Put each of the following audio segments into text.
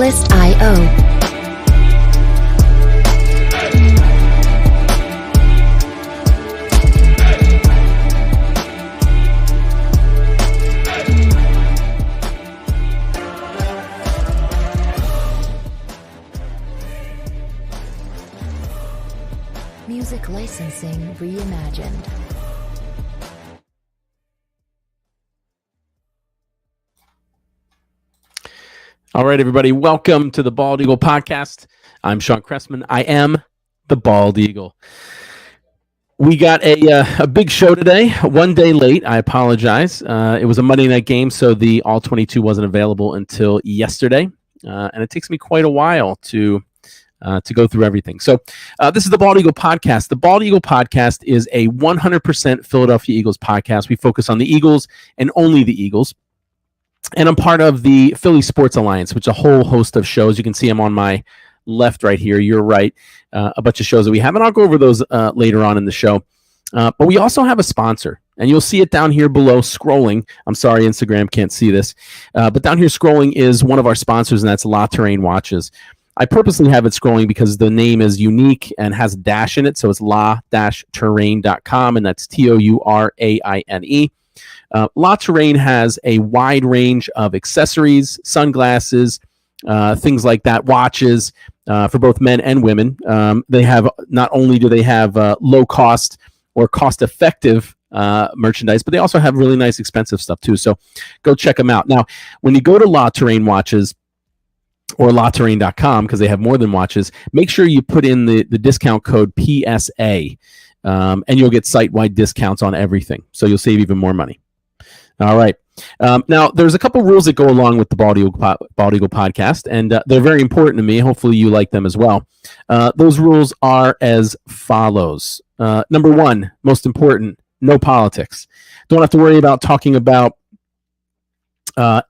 Musiclist.io. Music licensing reimagined. All right, everybody, welcome to the Bald Eagle Podcast. I'm Shawn Cressman. I am the Bald Eagle. We got a big show today, one day late. I apologize. It was a Monday night game, so the All 22 wasn't available until yesterday, and it takes me quite a while to go through everything. So this is the Bald Eagle Podcast. The Bald Eagle Podcast is a 100% Philadelphia Eagles podcast. We focus on the Eagles and only the Eagles. And I'm part of the Philly Sports Alliance, which is a whole host of shows. You can see them on my left right here. You're right. A bunch of shows that we have, and I'll go over those later on in the show. But we also have a sponsor, and you'll see it down here below scrolling. I'm sorry, Instagram can't see this. But down here scrolling is one of our sponsors, and that's La Terrain Watches. I purposely have it scrolling because the name is unique and has a dash in it. So it's la-terrain.com, and that's Touraine. La Terrain has a wide range of accessories, sunglasses, things like that, watches for both men and women. They have not only do they have low cost or cost effective merchandise, but they also have really nice expensive stuff too. So go check them out. Now, when you go to La Terrain Watches or laterrain.com, because they have more than watches, make sure you put in the discount code PSA, and you'll get site-wide discounts on everything. So you'll save even more money. All right. Now, there's a couple rules that go along with the Bald Eagle Podcast, and they're very important to me. Hopefully you like them as well. Those rules are as follows. Number one, most important, no politics. Don't have to worry about talking about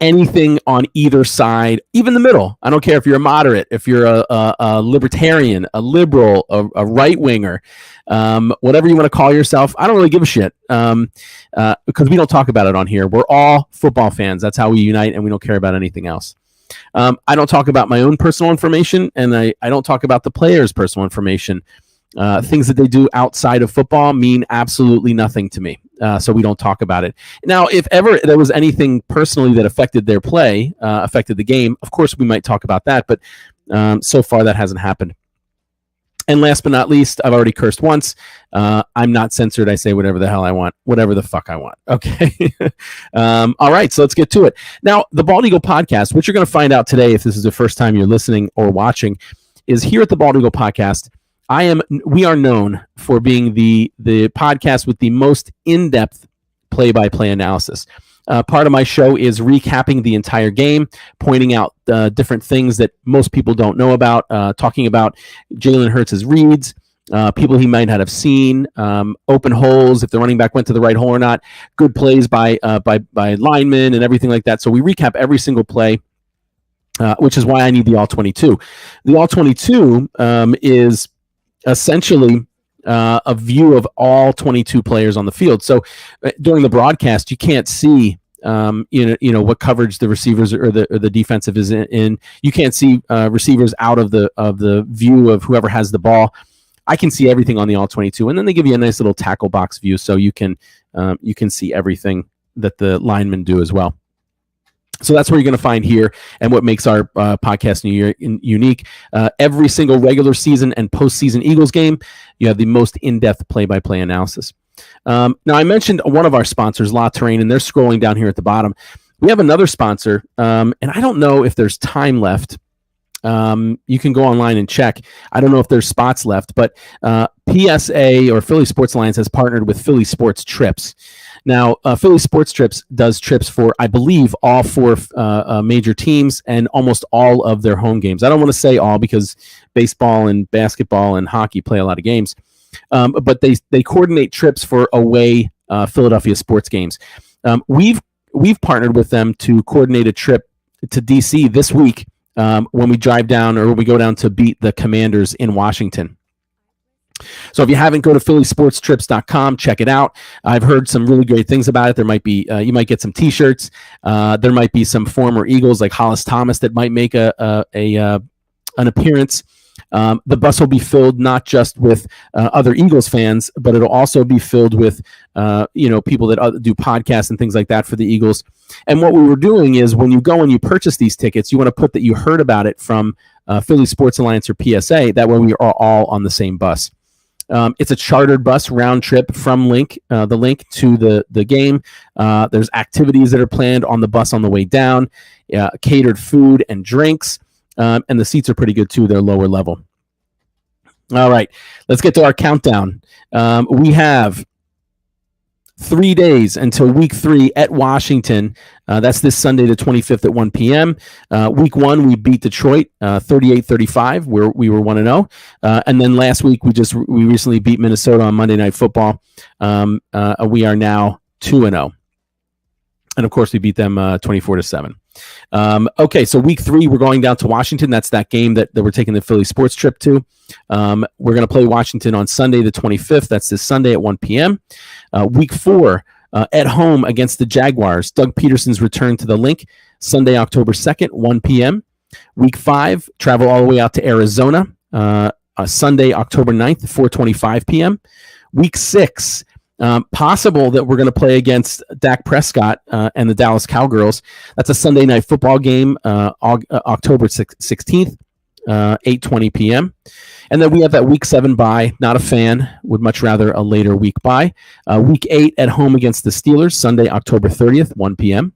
anything on either side, even the middle. I don't care if you're a moderate, if you're a libertarian, a liberal, a right-winger, whatever you want to call yourself. I don't really give a shit because we don't talk about it on here. We're all football fans. That's how we unite, and we don't care about anything else. I don't talk about my own personal information, and I don't talk about the players' personal information. Things that they do outside of football mean absolutely nothing to me. So we don't talk about it. Now, if ever there was anything personally that affected their play, affected the game, of course we might talk about that, but so far that hasn't happened. And last but not least, I've already cursed once. I'm not censored. I say whatever the hell I want, whatever the fuck I want. Okay. All right, so let's get to it. Now, the Bald Eagle Podcast, what you're going to find out today, if this is the first time you're listening or watching, is here at the Bald Eagle Podcast, we are known for being the podcast with the most in-depth play-by-play analysis. Part of my show is recapping the entire game, pointing out different things that most people don't know about, talking about Jalen Hurts' reads, people he might not have seen, open holes, if the running back went to the right hole or not, good plays by linemen and everything like that. So we recap every single play, which is why I need the All 22. The All 22 is essentially a view of all 22 players on the field. So during the broadcast, you can't see what coverage the receivers or the defensive is in. You can't see receivers out of the view of whoever has the ball. I can see everything on the All 22, and then they give you a nice little tackle box view, so you can see everything that the linemen do as well. So that's what you're going to find here, and what makes our podcast unique. Every single regular season and postseason Eagles game, you have the most in-depth play-by-play analysis. Now, I mentioned one of our sponsors, La Terrain, and they're scrolling down here at the bottom. We have another sponsor, and I don't know if there's time left. You can go online and check. I don't know if there's spots left, but PSA or Philly Sports Alliance has partnered with Philly Sports Trips. Now, Philly Sports Trips does trips for, I believe, all four major teams and almost all of their home games. I don't want to say all because baseball and basketball and hockey play a lot of games, but they coordinate trips for away Philadelphia sports games. We've partnered with them to coordinate a trip to DC this week when we drive down or when we go down to beat the Commanders in Washington. So if you haven't, go to phillysportstrips.com, check it out. I've heard some really great things about it. There might be, you might get some t-shirts. There might be some former Eagles like Hollis Thomas that might make an appearance. The bus will be filled not just with other Eagles fans, but it'll also be filled with people that do podcasts and things like that for the Eagles. And what we were doing is when you go and you purchase these tickets, you want to put that you heard about it from Philly Sports Alliance or PSA. That way we are all on the same bus. It's a chartered bus round trip from the link to the game. There's activities that are planned on the bus on the way down, catered food and drinks. And the seats are pretty good too. They're lower level. All right, let's get to our countdown. We have 3 days until week 3 at Washington. That's this Sunday, the 25th at 1 p.m. Week 1, we beat Detroit 38-35, where we were 1-0. And then last week, we recently beat Minnesota on Monday Night Football. We are now 2-0. And of course, we beat them 24-7. Okay, so week 3, we're going down to Washington. That's that game that we're taking the Philly sports trip to. We're going to play Washington on Sunday, the 25th. That's this Sunday at 1 p.m. Week 4, at home against the Jaguars. Doug Peterson's return to the link, Sunday, October 2nd, 1 p.m. Week 5, travel all the way out to Arizona, Sunday, October 9th, 4:25 p.m. Week 6, possible that we're going to play against Dak Prescott and the Dallas Cowgirls. That's a Sunday night football game, October 16th, 8:20 p.m. And then we have that week 7 bye. Not a fan. Would much rather a later week bye. Week 8 at home against the Steelers, Sunday, October 30th, 1 p.m.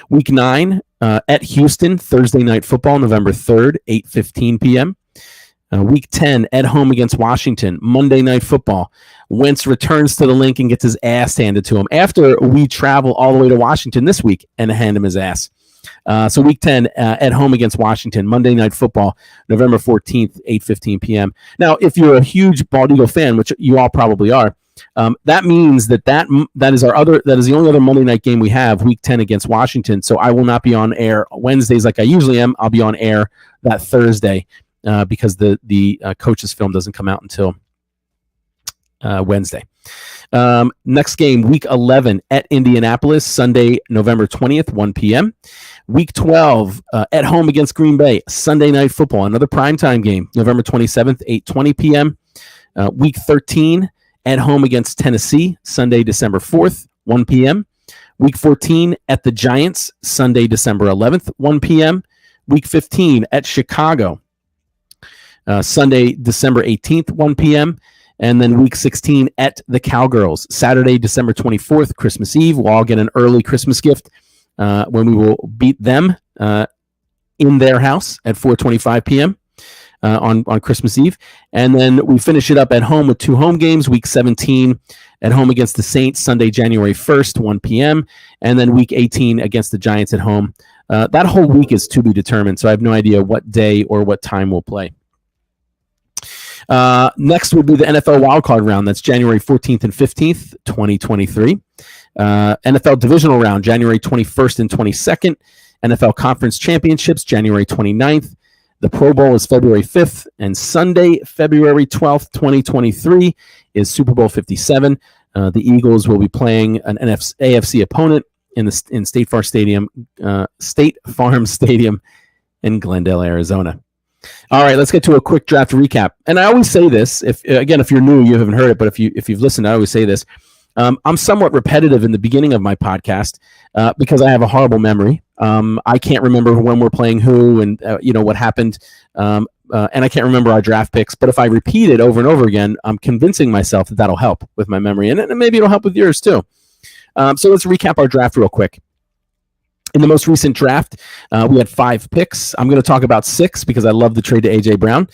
Week 9 at Houston, Thursday night football, November 3rd, 8:15 p.m. Week 10 at home against Washington, Monday night football. Wentz returns to the link and gets his ass handed to him after we travel all the way to Washington this week and hand him his ass. So week 10 at home against Washington, Monday night football, November 14th, 8:15 p.m. Now, if you're a huge Bald Eagle fan, which you all probably are, that means that is the only other Monday night game we have, week 10 against Washington. So I will not be on air Wednesdays like I usually am. I'll be on air that Thursday because the coach's film doesn't come out until Wednesday. Next game, week 11 at Indianapolis, Sunday, November 20th, 1 p.m. Week 12 at home against Green Bay, Sunday night football, another primetime game, November 27th, 8:20 p.m. Week 13 at home against Tennessee, Sunday, December 4th, 1 p.m. Week 14 at the Giants, Sunday, December 11th, 1 p.m. Week 15 at Chicago, Sunday, December 18th, 1 p.m. And then week 16 at the Cowgirls, Saturday, December 24th, Christmas Eve. We'll all get an early Christmas gift when we will beat them in their house at 4:25 p.m. On Christmas Eve. And then we finish it up at home with 2 home games, week 17 at home against the Saints, Sunday, January 1st, 1 p.m. And then week 18 against the Giants at home. That whole week is to be determined, so I have no idea what day or what time we'll play. Next would be the NFL wildcard round. That's January 14th and 15th, 2023. NFL divisional round, January 21st and 22nd. NFL conference championships, January 29th. The Pro Bowl is February 5th. And Sunday, February 12th, 2023 is Super Bowl 57. The Eagles will be playing an AFC opponent in State Farm Stadium in Glendale, Arizona. All right, let's get to a quick draft recap. And I always say this, if you're new, you haven't heard it, but if you've listened, I always say this. I'm somewhat repetitive in the beginning of my podcast because I have a horrible memory. I can't remember when we're playing who and what happened, and I can't remember our draft picks. But if I repeat it over and over again, I'm convincing myself that that'll help with my memory, and maybe it'll help with yours too. So let's recap our draft real quick. In the most recent draft, we had 5 picks. I'm going to talk about 6 because I love the trade to A.J. Brown.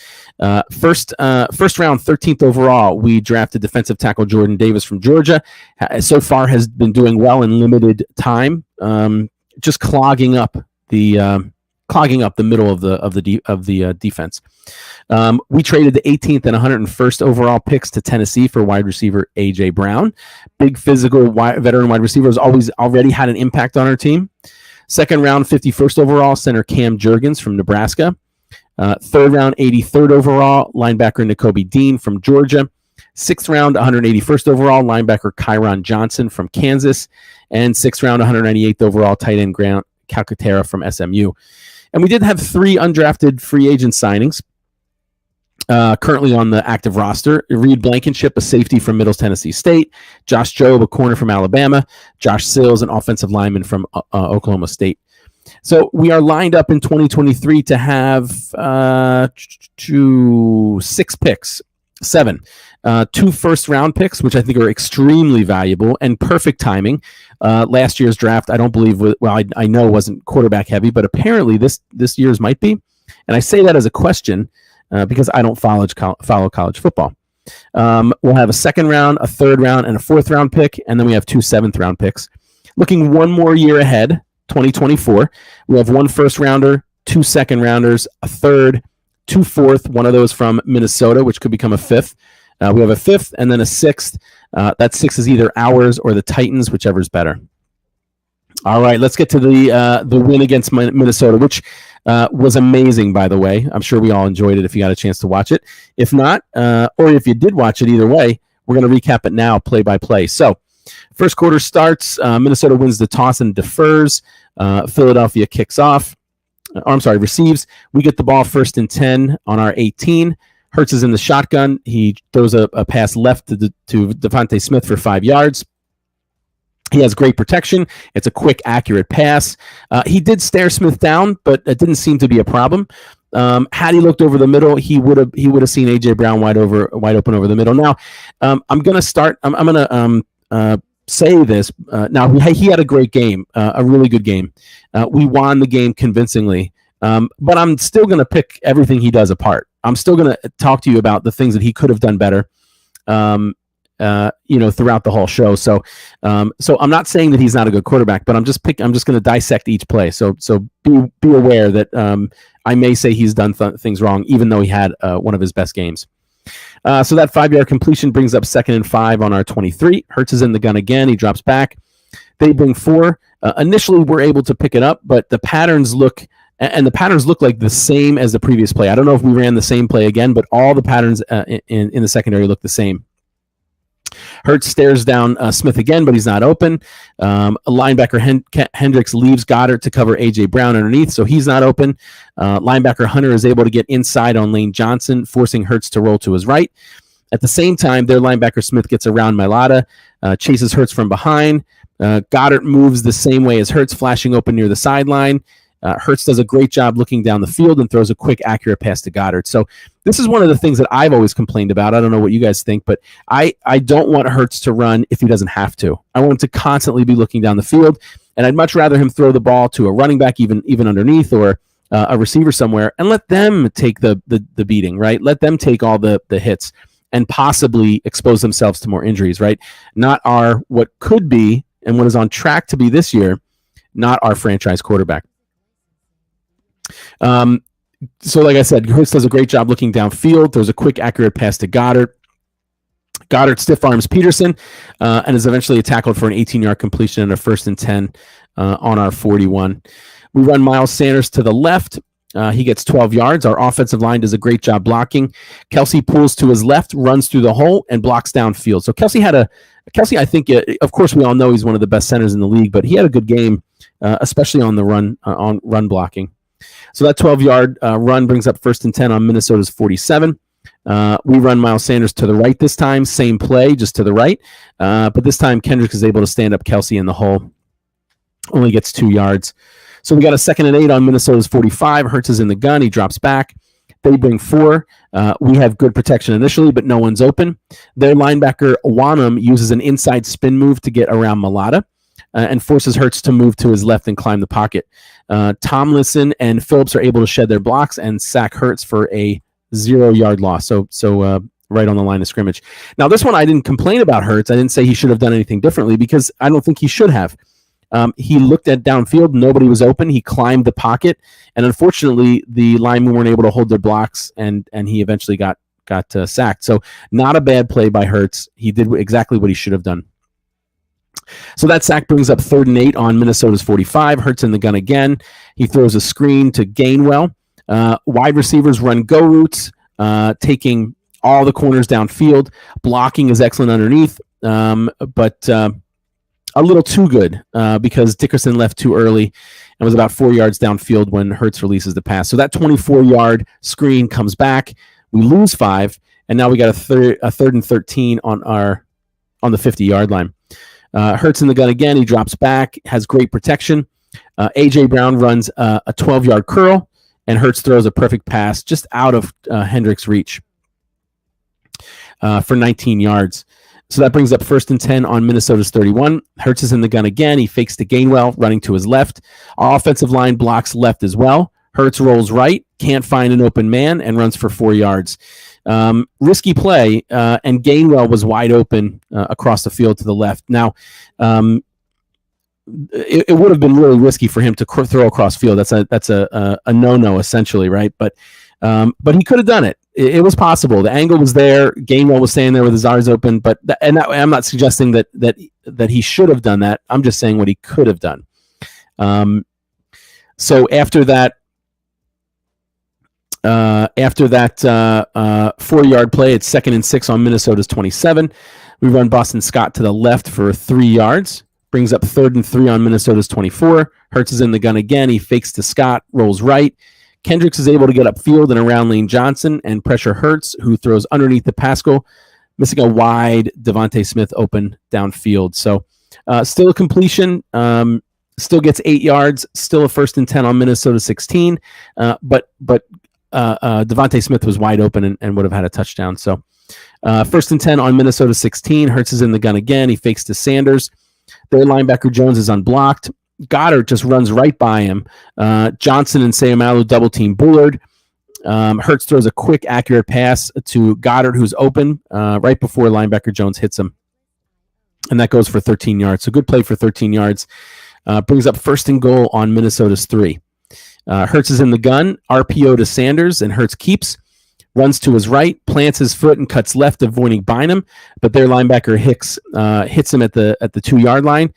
First round, 13th overall, we drafted defensive tackle Jordan Davis from Georgia. So far has been doing well in limited time, just clogging up the middle of the defense. We traded the 18th and 101st overall picks to Tennessee for wide receiver A.J. Brown. Big physical veteran wide receiver has already had an impact on our team. Second round, 51st overall, center Cam Jurgens from Nebraska. Third round, 83rd overall, linebacker Nakobe Dean from Georgia. Sixth round, 181st overall, linebacker Kyron Johnson from Kansas. And sixth round, 198th overall, tight end Grant Calcaterra from SMU. And we did have 3 undrafted free agent signings currently on the active roster. Reed Blankenship, a safety from Middle Tennessee State. Josh Jobe, a corner from Alabama. Josh Sills, an offensive lineman from Oklahoma State. So we are lined up in 2023 to have 6 picks, 7. 2 first-round picks, which I think are extremely valuable and perfect timing. Last year's draft, I don't believe, I know wasn't quarterback heavy, but apparently this year's might be. And I say that as a question because I don't follow college football. We'll have a second round, a third round, and a fourth round pick, and then we have 2 seventh-round picks. Looking one more year ahead, 2024, we have 1 first-rounder, 2 second-rounders, a third, 2 fourth, one of those from Minnesota, which could become a 5th. We have a 5th and then a 6th. That 6 is either ours or the Titans, whichever is better. All right, let's get to the win against Minnesota, which was amazing, by the way. I'm sure we all enjoyed it if you got a chance to watch it. If not, or if you did watch it, either way, we're going to recap it now, play by play. So, first quarter starts. Minnesota wins the toss and defers. Philadelphia kicks off. Receives. We get the ball 1st and 10 on our 18. Hurts is in the shotgun. He throws a pass left to Devontae Smith for 5 yards. He has great protection. It's a quick, accurate pass. He did stare Smith down, but it didn't seem to be a problem. Had he looked over the middle, he would have seen A.J. Brown wide open over the middle. Now, I'm going to start. I'm going to say this. Now, he had a great game, a really good game. We won the game convincingly, but I'm still going to pick everything he does apart. I'm still going to talk to you about the things that he could have done better, throughout the whole show. So I'm not saying that he's not a good quarterback, but I'm just going to dissect each play. So be aware that I may say he's done things wrong, even though he had one of his best games. So that 5-yard completion brings up 2nd and 5 on our 23. Hurts is in the gun again. He drops back. They bring 4. Initially, we're able to pick it up, but the patterns look like the same as the previous play. I don't know if we ran the same play again, but all the patterns in the secondary look the same. Hurts stares down Smith again, but he's not open. Linebacker Hendricks leaves Goddard to cover A.J. Brown underneath, so he's not open. Linebacker Hunter is able to get inside on Lane Johnson, forcing Hurts to roll to his right. At the same time, their linebacker Smith gets around Mailata, chases Hurts from behind. Goddard moves the same way as Hurts, flashing open near the sideline. Hurts does a great job looking down the field and throws a quick, accurate pass to Goddard. So this is one of the things that I've always complained about. I don't know what you guys think, but I don't want Hurts to run if he doesn't have to. I want him to constantly be looking down the field, and I'd much rather him throw the ball to a running back, even underneath, or a receiver somewhere, and let them take the beating, right? Let them take all the hits and possibly expose themselves to more injuries, right? Not what could be and what is on track to be this year, not our franchise quarterback. So like I said, Hurts does a great job looking downfield. There's a quick, accurate pass to Goddard. Goddard stiff arms Peterson and is eventually tackled for an 18-yard completion and a 1st and 10 on our 41. We run Miles Sanders to the left. He gets 12 yards. Our offensive line does a great job blocking. Kelsey pulls to his left, runs through the hole, and blocks downfield. So Kelsey, I think, of course, we all know he's one of the best centers in the league, but he had a good game, especially on the run blocking. So that 12-yard run brings up 1st and 10 on Minnesota's 47. We run Miles Sanders to the right this time. Same play, just to the right. But this time, Kendrick is able to stand up Kelsey in the hole. Only gets 2 yards. So we got a 2nd and 8 on Minnesota's 45. Hurts is in the gun. He drops back. They bring 4. We have good protection initially, but no one's open. Their linebacker, Wanham, uses an inside spin move to get around Mailata and forces Hurts to move to his left and climb the pocket. Tomlinson and Phillips are able to shed their blocks and sack Hurts for a 0-yard loss. So right on the line of scrimmage. Now, this one I didn't complain about Hurts. I didn't say he should have done anything differently because I don't think he should have. He looked at downfield. Nobody was open. He climbed the pocket. And unfortunately, the linemen weren't able to hold their blocks, and he eventually got sacked. So not a bad play by Hurts. He did exactly what he should have done. So that sack brings up 3rd and 8 on Minnesota's 45. Hurts in the gun again. He throws a screen to Gainwell. Wide receivers run go routes, taking all the corners downfield. Blocking is excellent underneath, but a little too good because Dickerson left too early and was about 4 yards downfield when Hurts releases the pass. So that 24-yard screen comes back. We lose 5, and now we got a third and 13 on the 50-yard line. Hurts in the gun again. He drops back, has great protection. A.J. Brown runs a 12-yard curl, and Hurts throws a perfect pass just out of Hendrick's reach for 19 yards. So that brings up 1st and 10 on Minnesota's 31. Hurts is in the gun again. He fakes to Gainwell, running to his left. Our offensive line blocks left as well. Hurts rolls right, can't find an open man, and runs for 4 yards. Risky play, and Gainwell was wide open across the field to the left. Now, it would have been really risky for him to throw across field. That's a no-no essentially, right? But he could have done it. It was possible. The angle was there. Gainwell was standing there with his eyes open. I'm not suggesting that he should have done that. I'm just saying what he could have done. So after that 4-yard play, it's 2nd and 6 on Minnesota's 27. We run Boston Scott to the left for 3 yards. Brings up 3rd and 3 on Minnesota's 24. Hurts is in the gun again. He fakes to Scott, rolls right. Kendricks is able to get upfield and around Lane Johnson and pressure Hurts, who throws underneath the Pascal, missing a wide Devontae Smith open downfield. So still a completion, still gets 8 yards, still a 1st and 10 on Minnesota 16. But Devontae Smith was wide open and would have had a touchdown. So 1st and 10 on Minnesota 16. Hurts is in the gun again. He fakes to Sanders. Their linebacker Jones is unblocked. Goddard just runs right by him. Johnson and Sayamalu double team Bullard. Hurts throws a quick, accurate pass to Goddard, who's open right before linebacker Jones hits him. And that goes for 13 yards. So good play for 13 yards. Brings up 1st and goal on Minnesota's 3. Hurts is in the gun. RPO to Sanders, and Hurts keeps. Runs to his right, plants his foot, and cuts left, avoiding Bynum. But their linebacker Hicks hits him at the 2-yard line.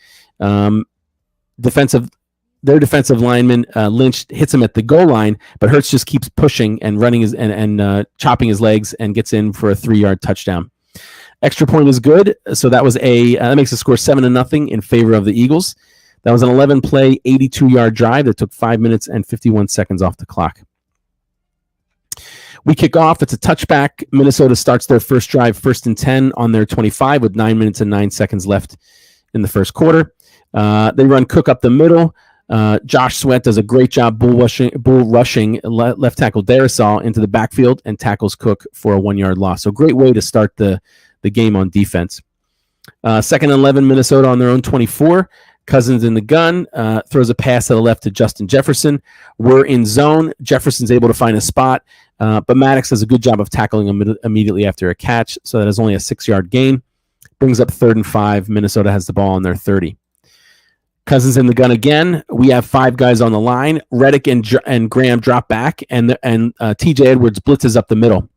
Their defensive lineman Lynch hits him at the goal line, but Hurts just keeps pushing and running and chopping his legs and gets in for a 3-yard touchdown. Extra point is good, so that was that makes the score 7-0 in favor of the Eagles. That was an 11-play, 82-yard drive that took 5 minutes and 51 seconds off the clock. We kick off. It's a touchback. Minnesota starts their first drive, 1st and 10 on their 25 with 9 minutes and 9 seconds left in the first quarter. They run Cook up the middle. Josh Sweat does a great job bull rushing left tackle Darrisaw into the backfield and tackles Cook for a 1-yard loss. So great way to start the game on defense. 2nd and 11, Minnesota on their own 24. Cousins in the gun, throws a pass to the left to Justin Jefferson. We're in zone. Jefferson's able to find a spot, but Maddox does a good job of tackling him immediately after a catch, so that is only a 6-yard gain. Brings up 3rd and 5. Minnesota has the ball on their 30. Cousins in the gun again. We have 5 guys on the line. Reddick and Graham drop back, and T.J. Edwards blitzes up the middle.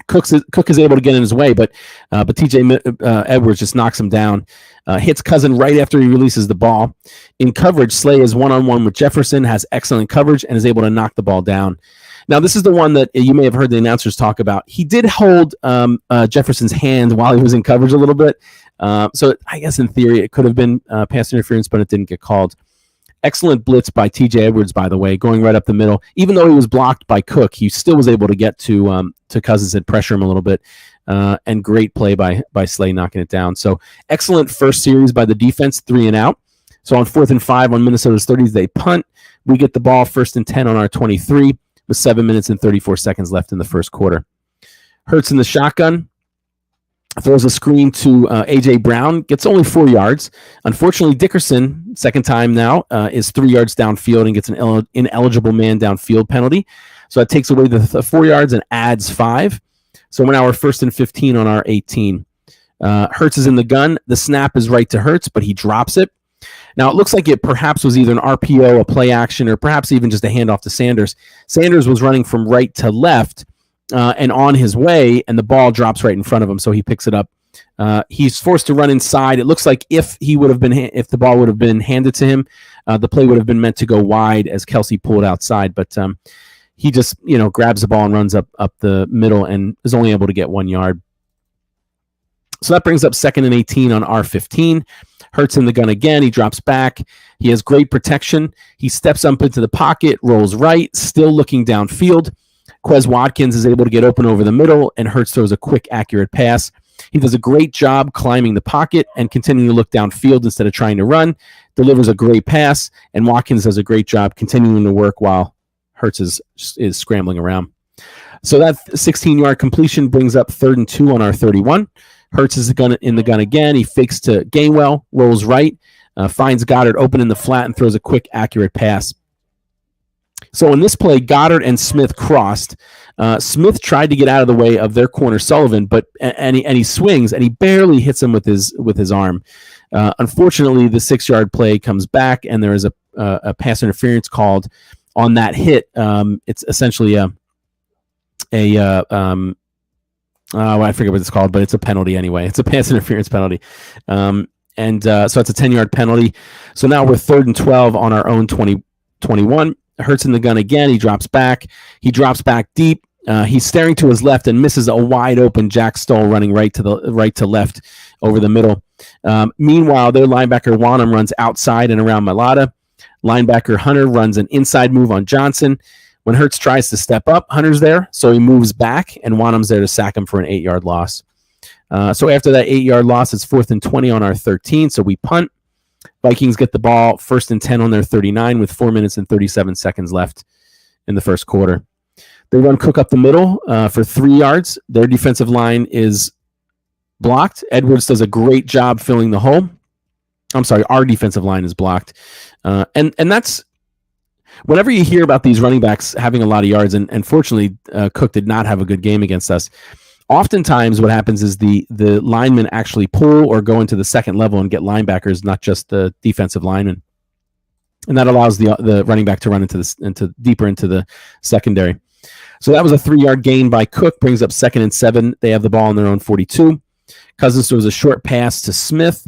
Cook is able to get in his way, but T.J. Edwards just knocks him down. Hits Cousin right after he releases the ball. In coverage, Slay is one-on-one with Jefferson, has excellent coverage, and is able to knock the ball down. Now, this is the one that you may have heard the announcers talk about. He did hold Jefferson's hand while he was in coverage a little bit. So I guess in theory it could have been pass interference, but it didn't get called. Excellent blitz by T.J. Edwards, by the way, going right up the middle. Even though he was blocked by Cook, he still was able to get to Cousins and pressure him a little bit. And great play by Slay knocking it down. So excellent first series by the defense, 3 and out. So on 4th and 5 on Minnesota's 30s, they punt. We get the ball 1st and 10 on our 23 with 7 minutes and 34 seconds left in the first quarter. Hurts in the shotgun. Throws a screen to A.J. Brown. Gets only 4 yards. Unfortunately, Dickerson, second time now, is 3 yards downfield and gets an ineligible man downfield penalty. So that takes away the 4 yards and adds 5. So we're now 1st and 15 on our 18. Hurts is in the gun. The snap is right to Hurts, but he drops it. Now, it looks like it perhaps was either an RPO, a play action, or perhaps even just a handoff to Sanders. Sanders was running from right to left and on his way, and the ball drops right in front of him, so he picks it up. He's forced to run inside. It looks like if the ball would have been handed to him, the play would have been meant to go wide as Kelsey pulled outside. But he just, grabs the ball and runs up the middle and is only able to get 1 yard. So that brings up 2nd and 18 on R15. Hurts in the gun again. He drops back. He has great protection. He steps up into the pocket, rolls right, still looking downfield. Quez Watkins is able to get open over the middle, and Hurts throws a quick, accurate pass. He does a great job climbing the pocket and continuing to look downfield instead of trying to run. Delivers a great pass, and Watkins does a great job continuing to work while Hurts is scrambling around. So that 16-yard completion brings up 3rd and 2 on our 31. Hurts is in the gun again. He fakes to Gainwell, rolls right, finds Goddard open in the flat, and throws a quick, accurate pass. So in this play, Goddard and Smith crossed. Smith tried to get out of the way of their corner Sullivan, but he swings and he barely hits him with his arm. Unfortunately, the 6-yard play comes back, and there is a pass interference called on that hit. It's essentially I forget what it's called, but it's a penalty anyway. It's a pass interference penalty. So it's a 10-yard penalty. So now we're 3rd and 12 on our own 21. Hurts in the gun again. He drops back. He drops back deep. He's staring to his left and misses a wide open Jack Stoll running right to left over the middle. Meanwhile, their linebacker Wanham runs outside and around Malata. Linebacker Hunter runs an inside move on Johnson. When Hurts tries to step up, Hunter's there, so he moves back, and Wanham's there to sack him for an 8-yard loss. So after that 8-yard loss, it's 4th and 20 on our 13, so we punt. Vikings get the ball 1st and 10 on their 39 with 4 minutes and 37 seconds left in the first quarter. They run Cook up the middle for 3 yards. Their defensive line is blocked. Edwards does a great job filling the hole. I'm sorry, our defensive line is blocked. And that's whenever you hear about these running backs having a lot of yards, and fortunately Cook did not have a good game against us. Oftentimes what happens is the linemen actually pull or go into the second level and get linebackers, not just the defensive linemen. And that allows the running back to run deeper into the secondary. So that was a 3-yard gain by Cook, brings up 2nd and 7. They have the ball on their own 42. Cousins throws a short pass to Smith.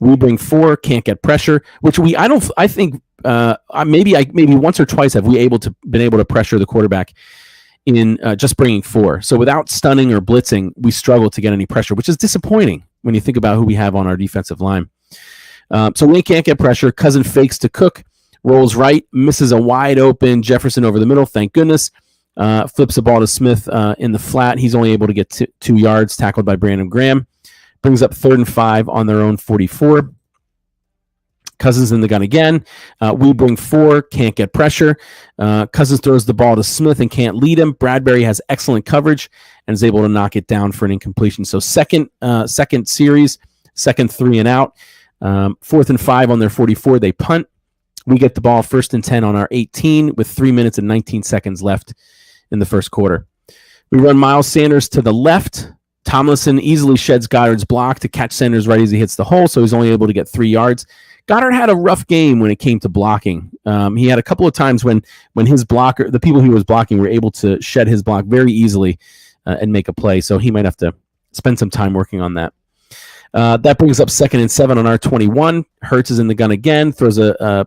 We bring 4, can't get pressure, which I think maybe once or twice have we been able to pressure the quarterback in just bringing 4. So without stunning or blitzing, we struggle to get any pressure, which is disappointing when you think about who we have on our defensive line. So we can't get pressure. Cousin fakes to Cook, rolls right, misses a wide open Jefferson over the middle. Thank goodness. Flips the ball to Smith in the flat. He's only able to get 2 yards, tackled by Brandon Graham. Brings up 3rd and 5 on their own 44. Cousins in the gun again. We bring 4, can't get pressure. Cousins throws the ball to Smith and can't lead him. Bradbury has excellent coverage and is able to knock it down for an incompletion. So second series, second 3 and out. 4th and 5 on their 44. They punt. We get the ball 1st and 10 on our 18 with 3 minutes and 19 seconds left in the first quarter. We run Miles Sanders to the left. Tomlinson easily sheds Goddard's block to catch Sanders right as he hits the hole, so he's only able to get 3 yards. Goddard had a rough game when it came to blocking. He had a couple of times when his blocker, the people he was blocking, were able to shed his block very easily and make a play, so he might have to spend some time working on that. That brings up 2nd and 7 on our 21. Hurts is in the gun again, throws a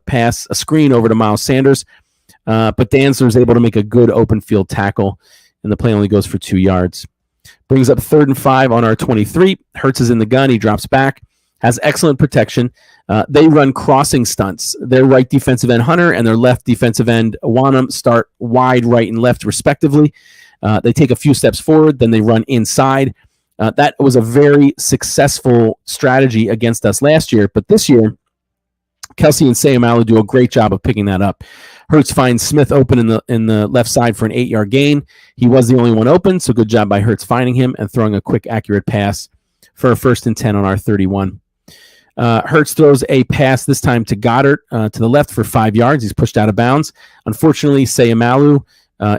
screen over to Miles Sanders, but Dantzler is able to make a good open field tackle, and the play only goes for 2 yards. Brings up 3rd and 5 on our 23. Hurts is in the gun. He drops back, has excellent protection. They run crossing stunts. Their right defensive end, Hunter, and their left defensive end, Wanham, start wide right and left, respectively. They take a few steps forward, then they run inside. That was a very successful strategy against us last year, but this year, Kelsey and Sayamalu do a great job of picking that up. Hurts finds Smith open in the left side for an 8-yard gain. He was the only one open, so good job by Hurts finding him and throwing a quick, accurate pass for a 1st and 10 on our 31. Hurts throws a pass this time to Goddard to the left for 5 yards. He's pushed out of bounds. Unfortunately, Sayamalu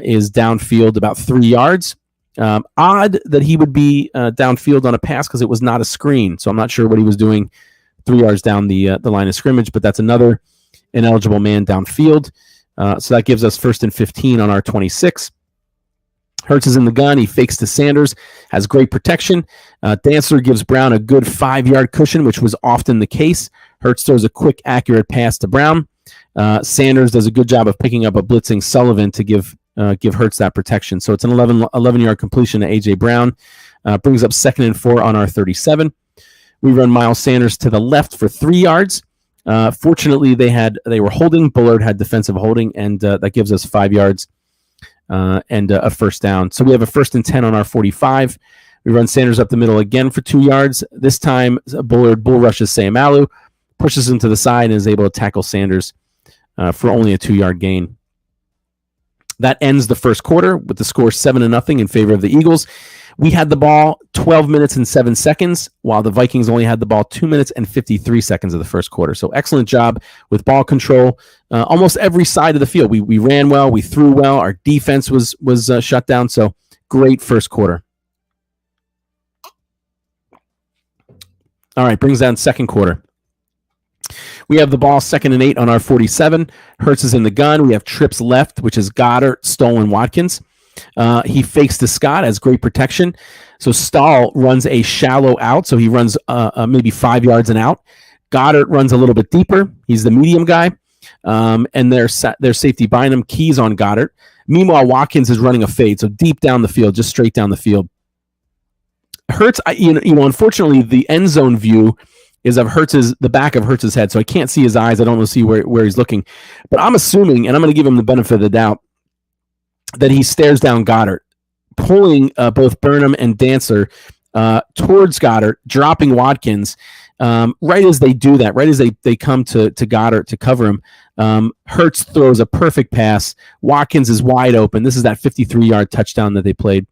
is downfield about 3 yards. Odd that he would be downfield on a pass because it was not a screen, so I'm not sure what he was doing 3 yards down the line of scrimmage, but that's another ineligible man downfield. So that gives us 1st and 15 on our 26. Hurts is in the gun. He fakes to Sanders, has great protection. Dantzler gives Brown a good 5-yard cushion, which was often the case. Hurts throws a quick, accurate pass to Brown. Sanders does a good job of picking up a blitzing Sullivan to give give Hurts that protection. So it's an 11-yard completion to A.J. Brown. Brings up 2nd and 4 on our 37. We run Miles Sanders to the left for 3 yards. Fortunately, they were holding. Bullard had defensive holding, and that gives us 5 yards and a first down. So we have a 1st and 10 on our 45. We run Sanders up the middle again for 2 yards. This time, Bullard bull rushes Sayamalu, pushes him to the side, and is able to tackle Sanders for only a 2-yard gain. That ends the first quarter with the score 7-0 in favor of the Eagles. We had the ball 12 minutes and 7 seconds, while the Vikings only had the ball 2 minutes and 53 seconds of the first quarter. So excellent job with ball control. Almost every side of the field. We ran well, we threw well, our defense was shut down. So great first quarter. All right, brings down second quarter. We have the ball 2nd and 8 on our 47. Hurts is in the gun. We have trips left, which is Goddard, Stoll, and Watkins. He fakes to Scott, has great protection. So Stahl runs a shallow out, so he runs maybe 5 yards and out. Goddard runs a little bit deeper. He's the medium guy. And their safety behind him keys on Goddard. Meanwhile, Watkins is running a fade, so deep down the field, just straight down the field. Hurts, unfortunately, the end zone view is of the back of Hurts's head, so I can't see his eyes. I don't see where he's looking. But I'm assuming, and I'm going to give him the benefit of the doubt, that he stares down Goddard, pulling both Burnham and Dancer towards Goddard, dropping Watkins. Right as they do that, right as they come to Goddard to cover him, Hurts throws a perfect pass. Watkins is wide open. This is that 53-yard touchdown that they played.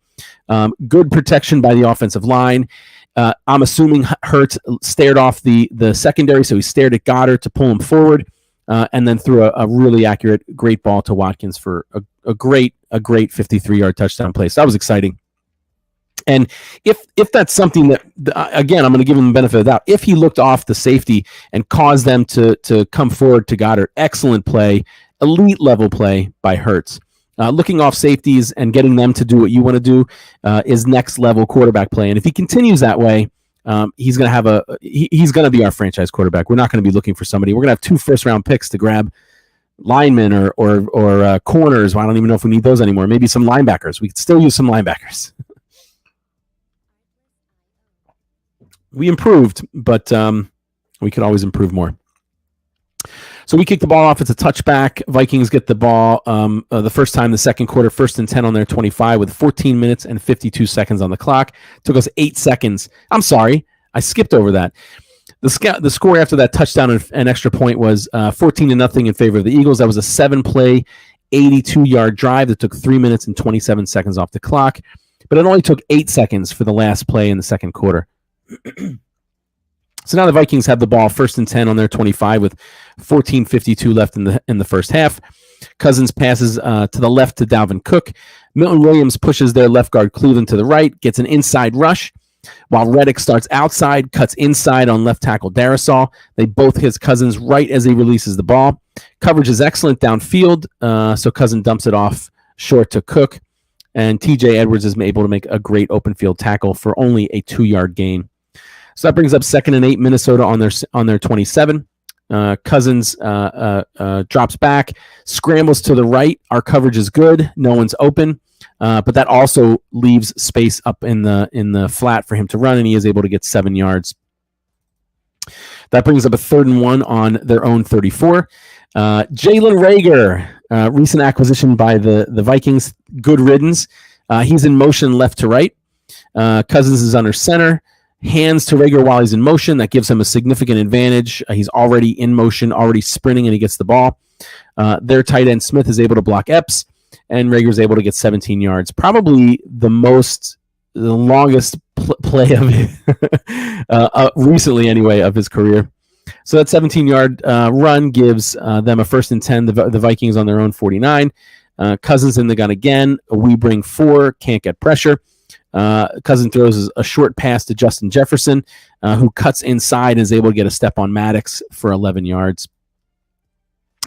Good protection by the offensive line. I'm assuming Hurts stared off the secondary, so he stared at Goddard to pull him forward, and then threw a really accurate, great ball to Watkins for a great 53-yard touchdown play. So that was exciting. And if that's something that, again, I'm going to give him the benefit of the doubt. If he looked off the safety and caused them to come forward to Goddard, excellent play, elite level play by Hurts. Looking off safeties and getting them to do what you want to do is next level quarterback play. And if he continues that way, he's going to be our franchise quarterback. We're not going to be looking for somebody. We're going to have 2 first-round picks to grab linemen or corners. Well, I don't even know if we need those anymore. Maybe some linebackers. We could still use some linebackers. We improved, but we could always improve more. So we kick the ball off. It's a touchback. Vikings get the ball the first time the second quarter, 1st and 10 on their 25 with 14 minutes and 52 seconds on the clock. Took us 8 seconds. I'm sorry. I skipped over that. The score after that touchdown and extra point was 14-0 in favor of the Eagles. That was a 7-play, 82-yard drive that took 3 minutes and 27 seconds off the clock. But it only took 8 seconds for the last play in the second quarter. So now the Vikings have the ball 1st and 10 on their 25 with 14:52 left in the first half. Cousins passes to the left to Dalvin Cook. Milton Williams pushes their left guard Cleveland to the right, gets an inside rush, while Reddick starts outside, cuts inside on left tackle Darisaw. They both hit Cousins right as he releases the ball. Coverage is excellent downfield, so Cousins dumps it off short to Cook, and TJ Edwards is able to make a great open field tackle for only a 2-yard gain. So that brings up 2nd and 8 Minnesota on their 27. Cousins drops back, scrambles to the right. Our coverage is good. No one's open, but that also leaves space up in the flat for him to run, and he is able to get 7 yards. That brings up a 3rd and 1 on their own 34. Jalen Reagor, recent acquisition by the Vikings. Good riddance. He's in motion left to right. Cousins is under center. Hands to Reagor while he's in motion. That gives him a significant advantage. He's already in motion, already sprinting, and he gets the ball. Their tight end Smith is able to block Epps, and Reagor is able to get 17 yards. Probably the longest play of recently, anyway, of his career. So that 17-yard run gives them a 1st and 10. The Vikings on their own 49. Cousins in the gun again. We bring 4. Can't get pressure. Cousins throws a short pass to Justin Jefferson, who cuts inside and is able to get a step on Maddox for 11 yards.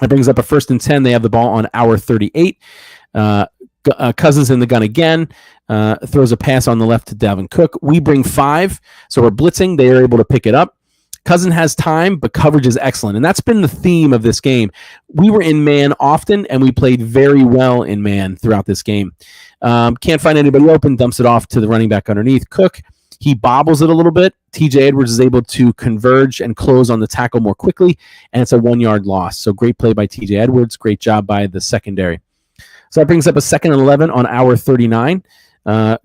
That brings up a 1st and 10. They have the ball on our 38. Cousins in the gun again, throws a pass on the left to Dalvin Cook. We bring 5, so we're blitzing. They are able to pick it up. Cousin has time, but coverage is excellent. And that's been the theme of this game. We were in man often, and we played very well in man throughout this game. Can't find anybody open, dumps it off to the running back underneath. Cook, he bobbles it a little bit. TJ Edwards is able to converge and close on the tackle more quickly, and it's a 1-yard loss. So great play by TJ Edwards. Great job by the secondary. So that brings up a 2nd and 11 on our 39.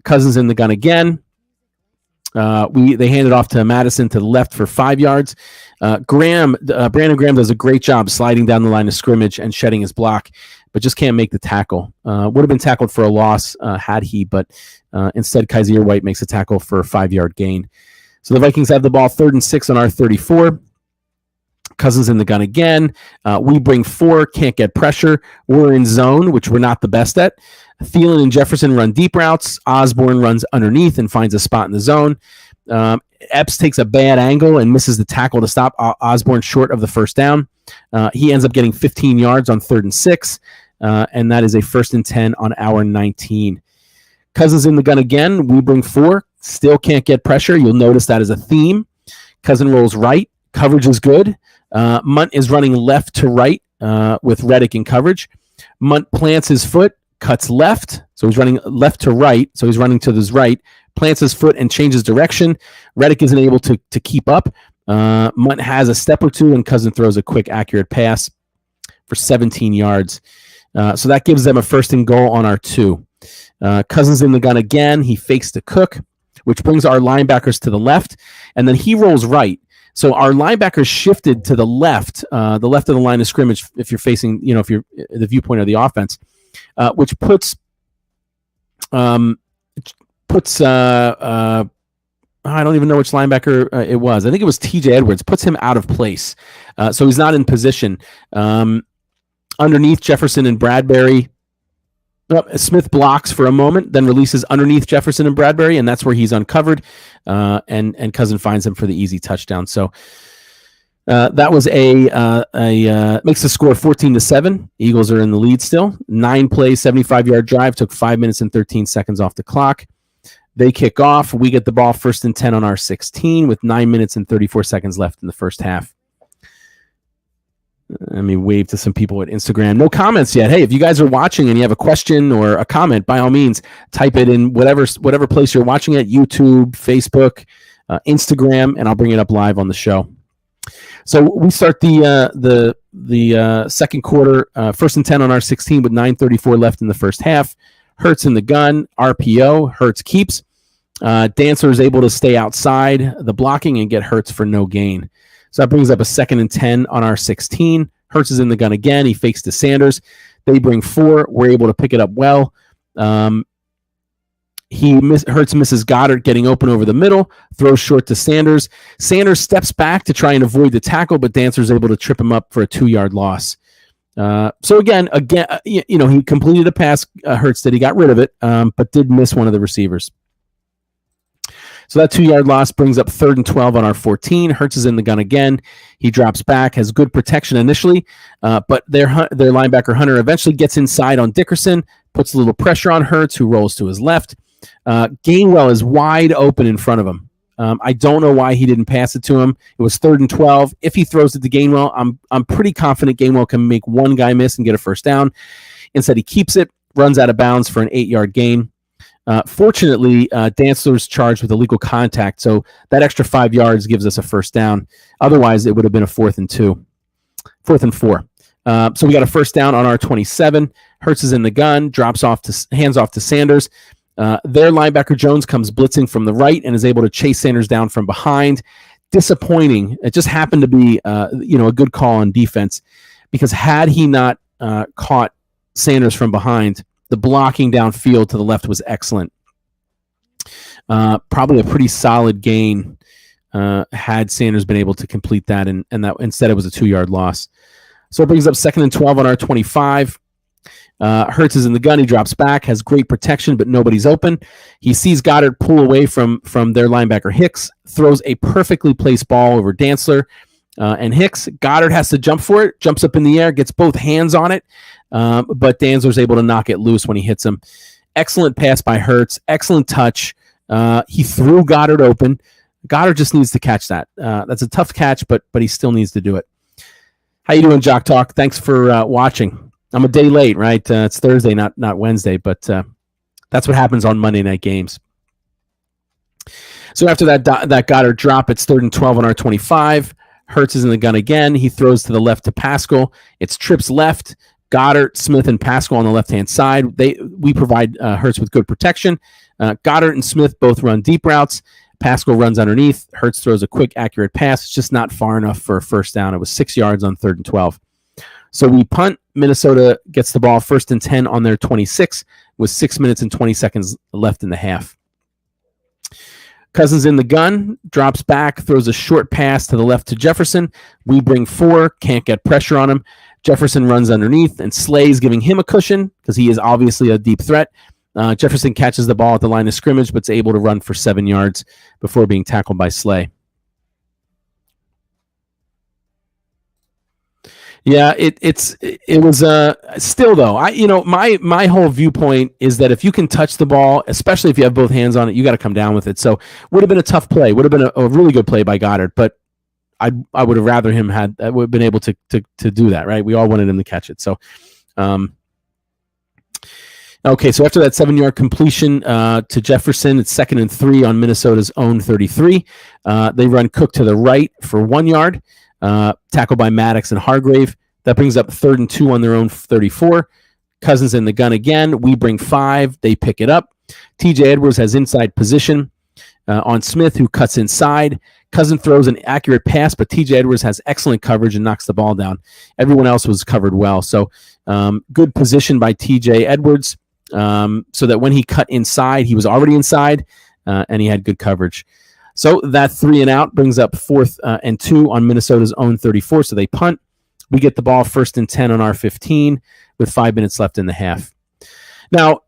Cousins in the gun again. They hand it off to Madison to the left for 5 yards. Brandon Graham does a great job sliding down the line of scrimmage and shedding his block, but just can't make the tackle. Would have been tackled for a loss had he, but instead Kaiser White makes a tackle for a 5-yard gain. So the Vikings have the ball 3rd and 6 on our 34. Cousins in the gun again. We bring 4, can't get pressure. We're in zone, which we're not the best at. Thielen and Jefferson run deep routes. Osborne runs underneath and finds a spot in the zone. Epps takes a bad angle and misses the tackle to stop Osborne short of the first down. He ends up getting 15 yards on 3rd and 6, and that is a 1st and 10 on our 19. Cousins in the gun again. We bring 4, still can't get pressure. You'll notice that as a theme. Cousin rolls right. Coverage is good. Munt is running left to right with Reddick in coverage. Munt plants his foot, cuts left, so he's running left to right, so he's running to his right, plants his foot and changes direction. Reddick isn't able to keep up. Munt has a step or two, and Cousin throws a quick, accurate pass for 17 yards. So that gives them a 1st and goal on our 2. Cousins in the gun again. He fakes to Cook, which brings our linebackers to the left, and then he rolls right. So our linebackers shifted to the left of the line of scrimmage if you're facing, if you're the viewpoint of the offense, which puts I don't even know which linebacker it was. I think it was TJ Edwards. Puts him out of place. So he's not in position. Underneath Jefferson and Bradbury. Smith blocks for a moment, then releases underneath Jefferson and Bradbury, and that's where he's uncovered, and Cousin finds him for the easy touchdown. So that was makes the score 14-7. Eagles are in the lead still. 9 plays, 75-yard drive, took 5 minutes and 13 seconds off the clock. They kick off. We get the ball 1st and 10 on our 16 with 9 minutes and 34 seconds left in the first half. Let me wave to some people at Instagram. No comments yet. Hey, if you guys are watching and you have a question or a comment, by all means, type it in whatever place you're watching it, YouTube, Facebook, Instagram, and I'll bring it up live on the show. So we start the second quarter, 1st and 10 on our 16 with 9:34 left in the first half. Hurts in the gun, RPO, Hurts keeps. Dancer is able to stay outside the blocking and get Hurts for no gain. So that brings up a 2nd and 10 on our 16. Hurts is in the gun again. He fakes to Sanders. They bring 4. We're able to pick it up well. Hurts misses Goddard getting open over the middle, throws short to Sanders. Sanders steps back to try and avoid the tackle, but Dancer's able to trip him up for a 2-yard loss. So again, he completed a pass. Hurts that he got rid of it, but did miss one of the receivers. So that 2-yard loss brings up 3rd and 12 on our 14. Hurts is in the gun again. He drops back, has good protection initially, but their linebacker Hunter eventually gets inside on Dickerson, puts a little pressure on Hurts, who rolls to his left. Gainwell is wide open in front of him. I don't know why he didn't pass it to him. It was 3rd and 12. If he throws it to Gainwell, I'm pretty confident Gainwell can make one guy miss and get a first down. Instead, he keeps it, runs out of bounds for an 8-yard gain. Fortunately, Dancer's charged with illegal contact, so that extra 5 yards gives us a first down. Otherwise, it would have been a 4th and 4. So we got a first down on our 27. Hurts is in the gun, hands off to Sanders. Their linebacker Jones comes blitzing from the right and is able to chase Sanders down from behind. Disappointing. It just happened to be a good call on defense, because had he not caught Sanders from behind, the blocking downfield to the left was excellent. Probably a pretty solid gain had Sanders been able to complete that, and that instead it was a 2-yard loss. So it brings up 2nd and 12 on our 25. Hurts is in the gun. He drops back, has great protection, but nobody's open. He sees Goddard pull away from their linebacker Hicks, throws a perfectly placed ball over Dantzler and Hicks. Goddard has to jump for it, jumps up in the air, gets both hands on it, but Dantzler's able to knock it loose when he hits him. Excellent pass by Hurts, excellent touch. He threw Goddard open. Goddard just needs to catch that. That's a tough catch, but he still needs to do it. How you doing, Jock Talk? Thanks for watching. I'm a day late, right? It's Thursday, not Wednesday, but that's what happens on Monday night games. So after that Goddard drop, it's 3rd and 12 on our 25. Hurts is in the gun again. He throws to the left to Pascal. It's trips left. Goddard, Smith, and Pascal on the left-hand side. We provide Hurts with good protection. Goddard and Smith both run deep routes. Pascal runs underneath. Hurts throws a quick, accurate pass. It's just not far enough for a first down. It was 6 yards on 3rd and 12. So we punt. Minnesota gets the ball 1st and 10 on their 26 with 6 minutes and 20 seconds left in the half. Cousins in the gun, drops back, throws a short pass to the left to Jefferson. We bring 4, can't get pressure on him. Jefferson runs underneath, and Slay's giving him a cushion because he is obviously a deep threat. Jefferson catches the ball at the line of scrimmage, but is able to run for 7 yards before being tackled by Slay. Yeah, it was still though. My whole viewpoint is that if you can touch the ball, especially if you have both hands on it, you got to come down with it. So would have been a tough play. Would have been a really good play by Goddard, but I would have rather him would have been able to do that. Right? We all wanted him to catch it. So, okay. So after that 7-yard completion to Jefferson, it's 2nd and 3 on Minnesota's own 33. They run Cook to the right for 1 yard. Tackled by Maddox and Hargrave. That brings up 3rd and 2 on their own 34. Cousins in the gun again. We bring 5. They pick it up. TJ Edwards has inside position on Smith, who cuts inside. Cousins throws an accurate pass, but TJ Edwards has excellent coverage and knocks the ball down. Everyone else was covered well. So good position by TJ Edwards so that when he cut inside, he was already inside and he had good coverage. So that 3 and out brings up 4th and 2 on Minnesota's own 34. So they punt. We get the ball 1st and 10 on our 15 with 5 minutes left in the half. Now,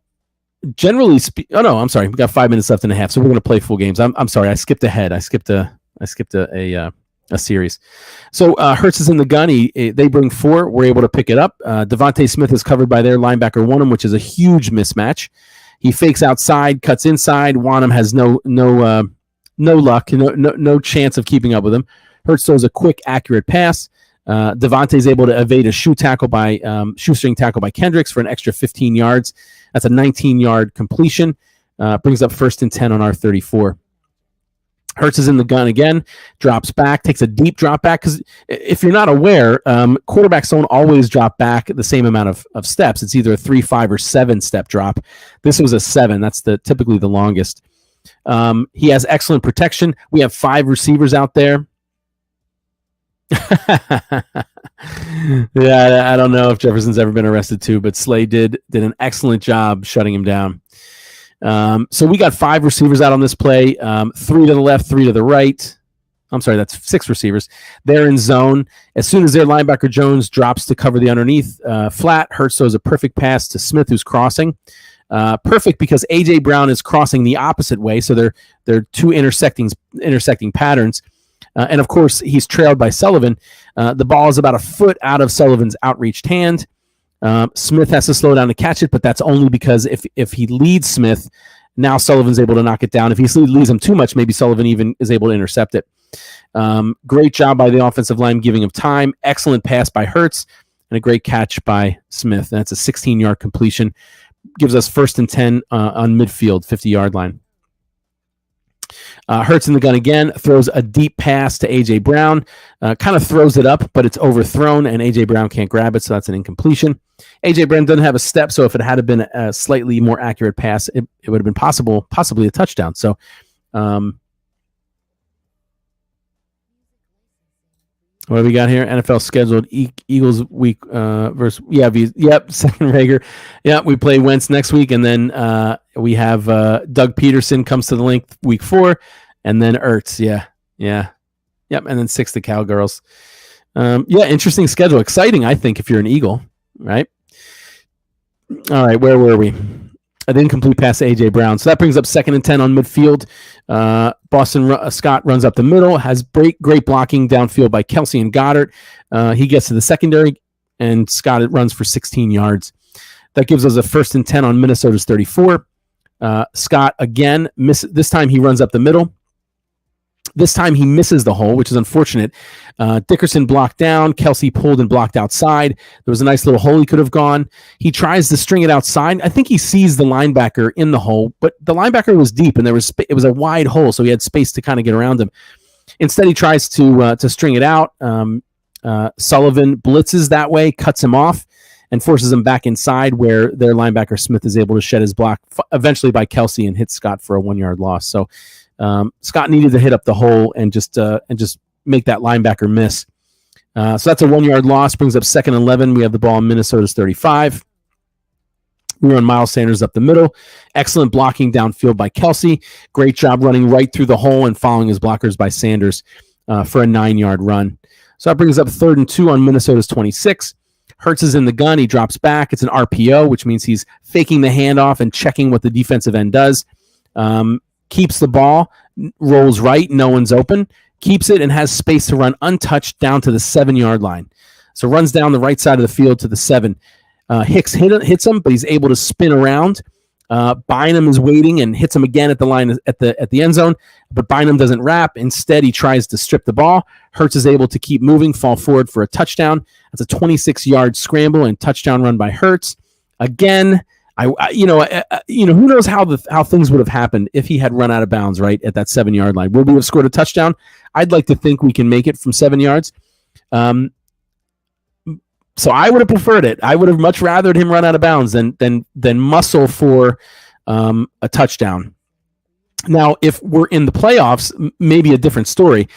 generally speaking, I'm sorry. We got 5 minutes left in the half, so we're going to play full games. I'm sorry. I skipped ahead. I skipped a series. So Hurts is in the gun. They bring 4. We're able to pick it up. Devontae Smith is covered by their linebacker Wanham, which is a huge mismatch. He fakes outside, cuts inside. Wanham has no luck, no chance of keeping up with him. Hurts throws a quick, accurate pass. Devontae's able to evade a shoestring tackle by Kendricks for an extra 15 yards. That's a 19-yard completion. Brings up 1st and 10 on our 34. Hurts is in the gun again, drops back, takes a deep drop back. Because if you're not aware, quarterbacks don't always drop back the same amount of steps. It's either a 3, 5, or 7-step drop. This was a 7. That's typically the longest. He has excellent protection. We have 5 receivers out there. Yeah, I don't know if Jefferson's ever been arrested too, but Slay did an excellent job shutting him down. So we got 5 receivers out on this play, 3 to the left, 3 to the right. I'm sorry, that's 6 receivers. They're in zone. As soon as their linebacker Jones drops to cover the underneath flat, Hurts throws a perfect pass to Smith, who's crossing. Perfect because A.J. Brown is crossing the opposite way, so they're 2 intersecting patterns. And, of course, he's trailed by Sullivan. The ball is about a foot out of Sullivan's outreached hand. Smith has to slow down to catch it, but that's only because if he leads Smith, now Sullivan's able to knock it down. If he leads him too much, maybe Sullivan even is able to intercept it. Great job by the offensive line giving him time. Excellent pass by Hurts, and a great catch by Smith. That's a 16-yard completion. Gives us 1st and 10 on midfield, 50-yard line. Hurts in the gun again, throws a deep pass to A.J. Brown, kind of throws it up, but it's overthrown, and A.J. Brown can't grab it, so that's an incompletion. A.J. Brown doesn't have a step, so if it had been a slightly more accurate pass, it would have been possibly a touchdown. So, what do we got here? NFL scheduled Eagles week versus second Rager. Yeah, we play Wentz next week, and then we have Doug Peterson comes to the link week 4, and then Ertz. Yep, and then 6 the Cowgirls. Interesting schedule. Exciting, I think, if you're an Eagle, right? All right, where were we? An incomplete pass to A.J. Brown. So that brings up 2nd and 10 on midfield. Boston Scott runs up the middle, has great blocking downfield by Kelsey and Goddard. He gets to the secondary, and Scott runs for 16 yards. That gives us a 1st and 10 on Minnesota's 34. Scott, again, this time he runs up the middle. This time he misses the hole, which is unfortunate. Dickerson blocked down. Kelsey pulled and blocked outside. There was a nice little hole he could have gone. He tries to string it outside. I think he sees the linebacker in the hole, but the linebacker was deep and it was a wide hole, so he had space to kind of get around him. Instead, he tries to string it out. Sullivan blitzes that way, cuts him off, and forces him back inside where their linebacker Smith is able to shed his block, eventually by Kelsey, and hit Scott for a 1-yard loss. So Scott needed to hit up the hole and just make that linebacker miss. So that's a 1-yard loss, brings up 2nd and 11. We have the ball in Minnesota's 35. We run Miles Sanders up the middle. Excellent blocking downfield by Kelsey. Great job running right through the hole and following his blockers by Sanders for a 9-yard run. So that brings up 3rd and 2 on Minnesota's 26. Hurts is in the gun. He drops back. It's an RPO, which means he's faking the handoff and checking what the defensive end does. Keeps the ball, rolls right. No one's open. Keeps it and has space to run untouched down to the 7-yard line. So runs down the right side of the field to the 7. Hicks hits him, but he's able to spin around. Bynum is waiting and hits him again at the line at the end zone, but Bynum doesn't wrap. Instead, he tries to strip the ball. Hurts is able to keep moving, fall forward for a touchdown. That's a 26-yard scramble and touchdown run by Hurts. Again, who knows how things would have happened if he had run out of bounds right at that 7-yard line. Would we have scored a touchdown? I'd like to think we can make it from 7 yards. So I would have preferred it. I would have much rathered him run out of bounds than muscle for a touchdown. Now, if we're in the playoffs, maybe a different story.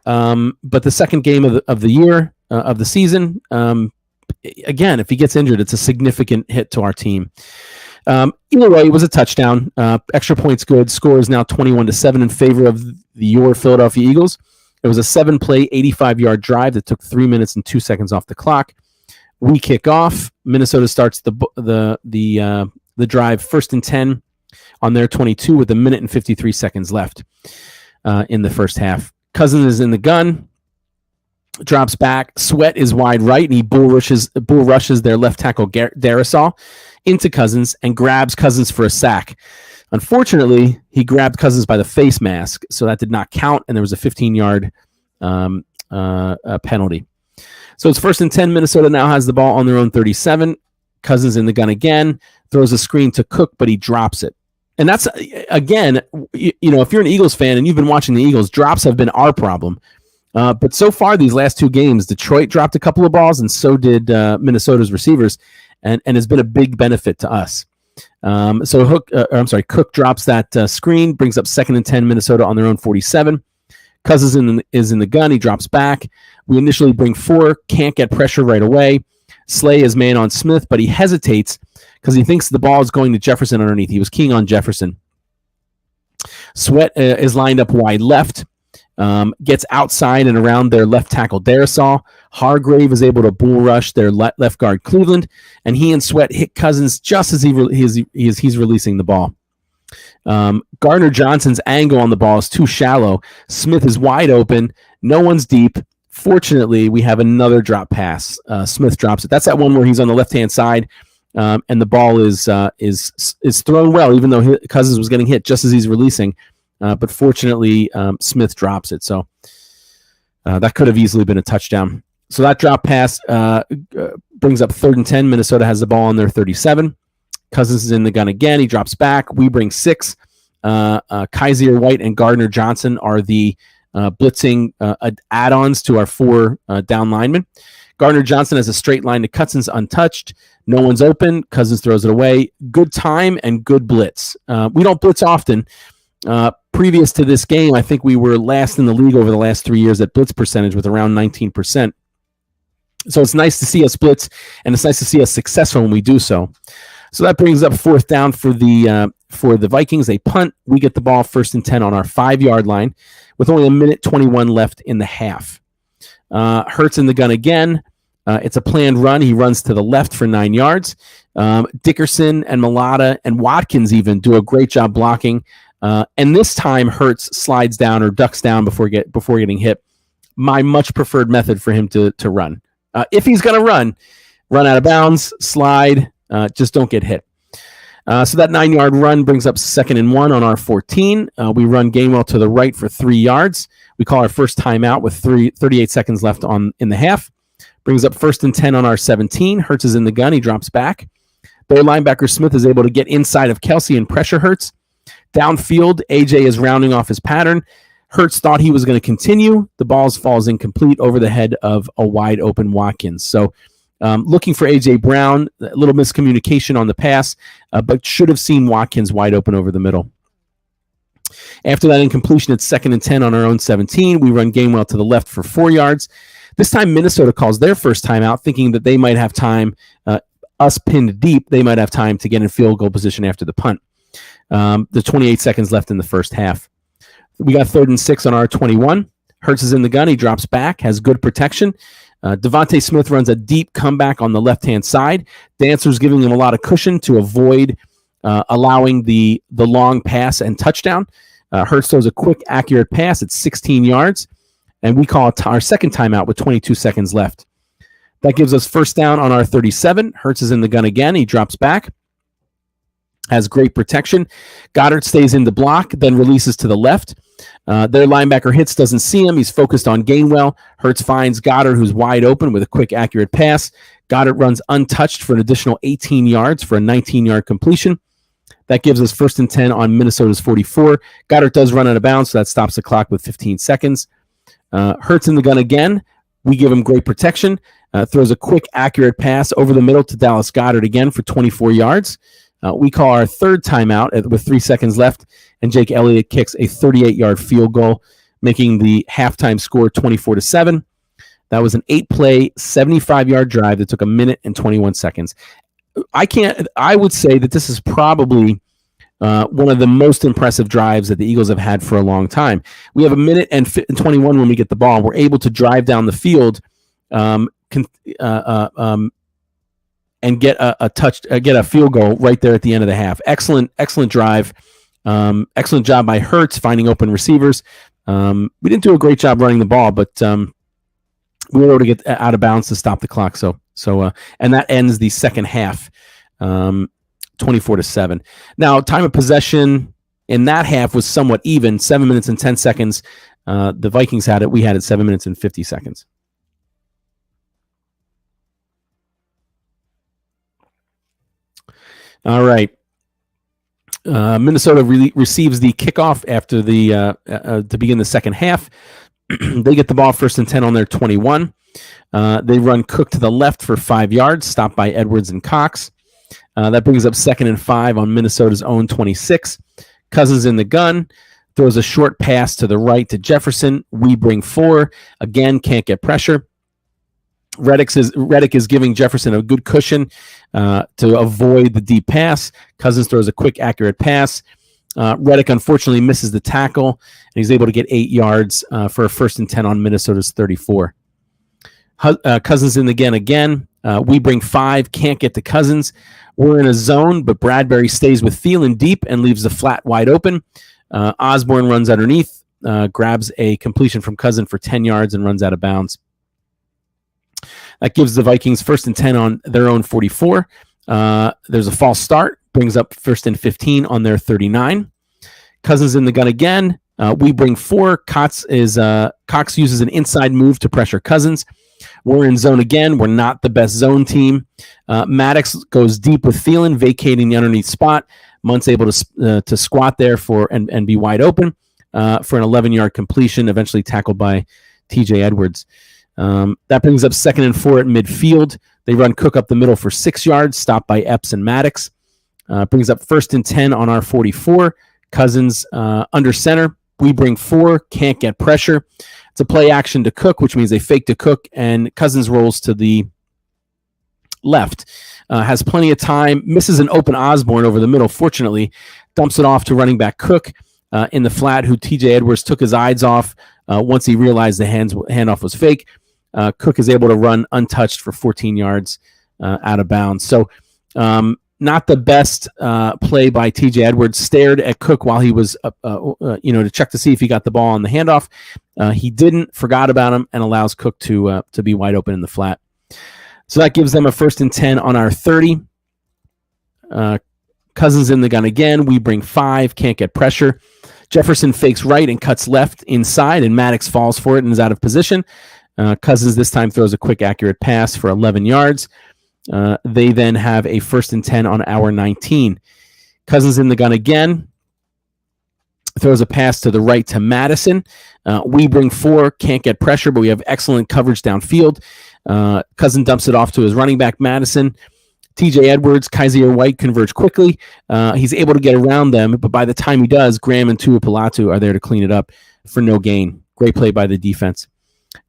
But the second game of the year of the season, again, if he gets injured, it's a significant hit to our team. Either way, it was a touchdown. Extra points good. Score is now 21-7 in favor of your Philadelphia Eagles. It was a 7-play, 85-yard drive that took 3 minutes and 2 seconds off the clock. We kick off. Minnesota starts the drive 1st and 10 on their 22 with 1 minute and 53 seconds left in the first half. Cousins is in the gun, drops back. Sweat is wide right, and he bull rushes their left tackle Darrisaw into Cousins and grabs Cousins for a sack. Unfortunately, he grabbed Cousins by the face mask, so that did not count, and there was a 15-yard penalty. So it's 1st and 10. Minnesota now has the ball on their own 37. Cousins in the gun again, throws a screen to Cook, but he drops it. And that's, again, if you're an Eagles fan and you've been watching the Eagles, drops have been our problem. But so far, these last 2 games, Detroit dropped a couple of balls, and so did Minnesota's receivers, and has been a big benefit to us. Cook drops that screen, brings up 2nd and 10, Minnesota on their own 47. Cousins is in the gun. He drops back. We initially bring 4, can't get pressure right away. Slay is man on Smith, but he hesitates because he thinks the ball is going to Jefferson underneath. He was keying on Jefferson. Sweat is lined up wide left, gets outside and around their left tackle Darrisaw. Hargrave is able to bull rush their left guard Cleveland, and he and Sweat hit Cousins just as he's releasing the ball. Gardner Johnson's angle on the ball is too shallow. Smith is wide open. No one's deep. Fortunately, we have another drop pass. Smith drops it. That's that one where he's on the left-hand side, and the ball is thrown well, even though Cousins was getting hit just as he's releasing. But fortunately, Smith drops it. So that could have easily been a touchdown. So that drop pass brings up 3rd and 10. Minnesota has the ball on their 37. Cousins is in the gun again. He drops back. We bring 6. Kaiser White and Gardner Johnson are the blitzing add-ons to our 4 down linemen. Gardner Johnson has a straight line to Cousins untouched. No one's open. Cousins throws it away. Good time and good blitz. We don't blitz often. Previous to this game, I think we were last in the league over the last 3 years at blitz percentage with around 19%. So it's nice to see us blitz, and it's nice to see us successful when we do so. So that brings up 4th down for the Vikings. They punt. We get the ball 1st and 10 on our 5-yard line with only 1 minute 21 left in the half. Hurts in the gun again. It's a planned run. He runs to the left for 9 yards. Dickerson and Mulata and Watkins even do a great job blocking. And this time Hurts slides down or ducks down before getting hit. My much preferred method for him to run. If he's going to run out of bounds, slide, just don't get hit. So that 9-yard run brings up 2nd and 1 on our 14. We run Gainwell to the right for 3 yards. We call our first timeout with 38 seconds left in the half. Brings up 1st and 10 on our 17. Hurts is in the gun. He drops back. Their linebacker Smith is able to get inside of Kelsey and pressure Hurts. Downfield, AJ is rounding off his pattern. Hurts thought he was going to continue. The ball falls incomplete over the head of a wide open Watkins. So looking for A.J. Brown, a little miscommunication on the pass, but should have seen Watkins wide open over the middle. After that incompletion, it's 2nd and 10 on our own 17. We run Gainwell to the left for 4 yards. This time, Minnesota calls their first timeout, thinking that they might have time, us pinned deep, they might have time to get in field goal position after the punt. The 28 seconds left in the first half. We got 3rd and 6 on our 21. Hurts is in the gun. He drops back, has good protection. Devontae Smith runs a deep comeback on the left-hand side. Dancer's giving him a lot of cushion to avoid allowing the long pass and touchdown. Hurts throws a quick, accurate pass at 16 yards, and we call our second timeout with 22 seconds left. That gives us first down on our 37. Hurts is in the gun again. He drops back, has great protection. Goddard stays in the block, then releases to the left. Their linebacker Hitz doesn't see him. He's focused on Gainwell. Hurts finds Goddard, who's wide open with a quick, accurate pass. Goddard runs untouched for an additional 18 yards for a 19-yard completion. That gives us 1st and 10 on Minnesota's 44. Goddard does run out of bounds, so that stops the clock with 15 seconds. Hurts in the gun again. We give him great protection. Throws a quick, accurate pass over the middle to Dallas Goedert again for 24 yards. We call our third timeout with 3 seconds left, and Jake Elliott kicks a 38-yard field goal, making the halftime score 24-7. That was an 8-play, 75-yard drive that took 1 minute and 21 seconds. I would say that this is probably one of the most impressive drives that the Eagles have had for a long time. We have 1 minute and 21 when we get the ball. We're able to drive down the field and get a field goal right there at the end of the half. Excellent drive. Excellent job by Hurts finding open receivers. We didn't do a great job running the ball, but we were able to get out of bounds to stop the clock. So and that ends the second half, 24-7. Now, time of possession in that half was somewhat even, 7 minutes and 10 seconds. The Vikings had it. We had it 7 minutes and 50 seconds. All right. Minnesota receives the kickoff after to begin the second half. They get the ball 1st and 10 on their 21. They run Cook to the left for 5 yards, stopped by Edwards and Cox. That brings up 2nd and 5 on Minnesota's own 26. Cousins in the gun, throws a short pass to the right to Jefferson. We bring 4. Again, can't get pressure. Reddick is giving Jefferson a good cushion to avoid the deep pass. Cousins throws a quick, accurate pass. Reddick unfortunately misses the tackle, and he's able to get 8 yards for a 1st and 10 on Minnesota's 34. Cousins in the again. We bring 5, can't get to Cousins. We're in a zone, but Bradbury stays with Thielen deep and leaves the flat wide open. Osborne runs underneath, grabs a completion from Cousin for 10 yards and runs out of bounds. That gives the Vikings 1st and 10 on their own 44. There's a false start, brings up 1st and 15 on their 39. Cousins in the gun again. We bring 4. Cox uses an inside move to pressure Cousins. We're in zone again. We're not the best zone team. Maddox goes deep with Thielen, vacating the underneath spot. Munt's able to squat there and be wide open for an 11-yard completion, eventually tackled by TJ Edwards. That brings up 2nd and 4 at midfield. They run Cook up the middle for 6 yards, stopped by Epps and Maddox. Brings up 1st and 10 on our 44. Cousins under center. We bring 4, can't get pressure. It's a play action to Cook, which means they fake to Cook, and Cousins rolls to the left. Has plenty of time, misses an open Osborne over the middle, fortunately. Dumps it off to running back Cook in the flat, who TJ Edwards took his eyes off once he realized the handoff was fake. Cook is able to run untouched for 14 yards out of bounds. So not the best play by TJ Edwards. Stared at Cook while he was, to check to see if he got the ball on the handoff. He didn't, forgot about him, and allows Cook to be wide open in the flat. So that gives them a 1st and 10 on our 30. Cousins in the gun again. We bring 5. Can't get pressure. Jefferson fakes right and cuts left inside, and Maddox falls for it and is out of position. Cousins this time throws a quick, accurate pass for 11 yards. They then have a 1st and 10 on our 19. Cousins in the gun again. Throws a pass to the right to Madison. We bring 4. Can't get pressure, but we have excellent coverage downfield. Cousin dumps it off to his running back, Madison. TJ Edwards, Kaiser White converge quickly. He's able to get around them, but by the time he does, Graham and Tuapalatu are there to clean it up for no gain. Great play by the defense.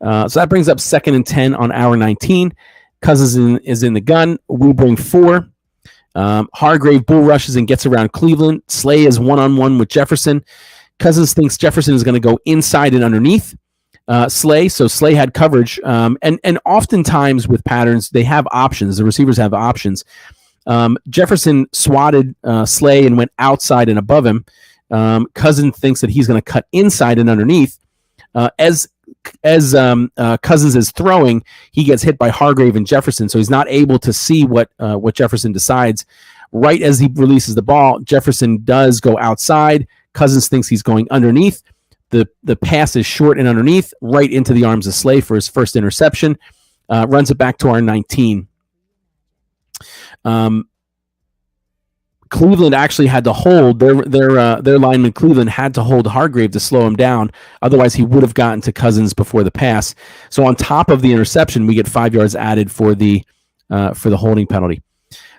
So that brings up 2nd and 10 on our 19. Cousins is in the gun. We bring 4. Hargrave bull rushes and gets around Cleveland. Slay is one-on-one with Jefferson. Cousins thinks Jefferson is going to go inside and underneath Slay. So Slay had coverage. And oftentimes with patterns, they have options. The receivers have options. Jefferson swatted Slay and went outside and above him. Cousins thinks that he's going to cut inside and underneath. As Cousins is throwing, he gets hit by Hargrave and Jefferson, so he's not able to see what Jefferson decides. Right as he releases the ball, Jefferson does go outside. Cousins thinks he's going underneath. The pass is short and underneath, right into the arms of Slay for his first interception. Runs it back to our 19. Cleveland actually had to hold their lineman. Cleveland had to hold Hargrave to slow him down. Otherwise, he would have gotten to Cousins before the pass. So on top of the interception, we get 5 yards added for the holding penalty.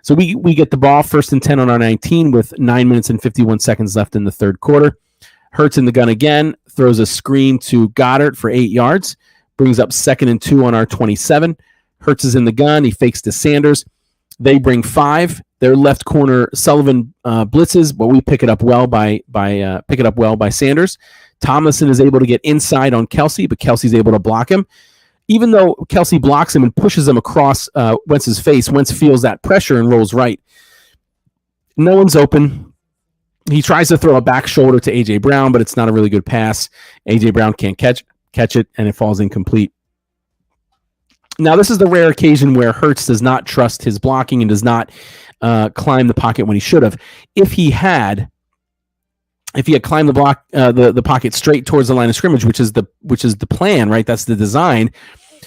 So we get the ball 1st and 10 on our 19 with 9 minutes and 51 seconds left in the third quarter. Hurts in the gun again, throws a screen to Goddard for 8 yards, brings up 2nd and 2 on our 27. Hurts is in the gun. He fakes to Sanders. They bring 5. Their left corner Sullivan blitzes, but we pick it up well by Sanders. Tomlinson is able to get inside on Kelsey, but Kelsey's able to block him. Even though Kelsey blocks him and pushes him across Wentz's face, Wentz feels that pressure and rolls right. No one's open. He tries to throw a back shoulder to A.J. Brown, but it's not a really good pass. A.J. Brown can't catch it, and it falls incomplete. Now, this is the rare occasion where Hurts does not trust his blocking and does not climb the pocket when he should have. If he had climbed the pocket straight towards the line of scrimmage, which is the plan, right? That's the design.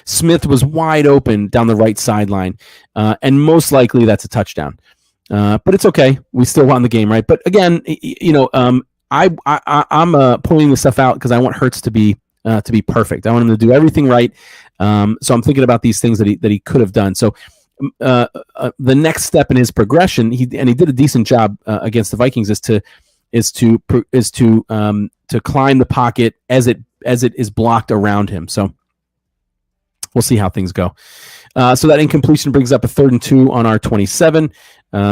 Smith was wide open down the right sideline, and most likely that's a touchdown. But it's okay. We still won the game, right? But again, I'm pulling this stuff out because I want Hurts to be perfect. I want him to do everything right. So I'm thinking about these things that he could have done. So the next step in his progression, he did a decent job against the Vikings, is to climb the pocket as it is blocked around him. So we'll see how things go. So that incompletion brings up a 3rd and 2 on our 27.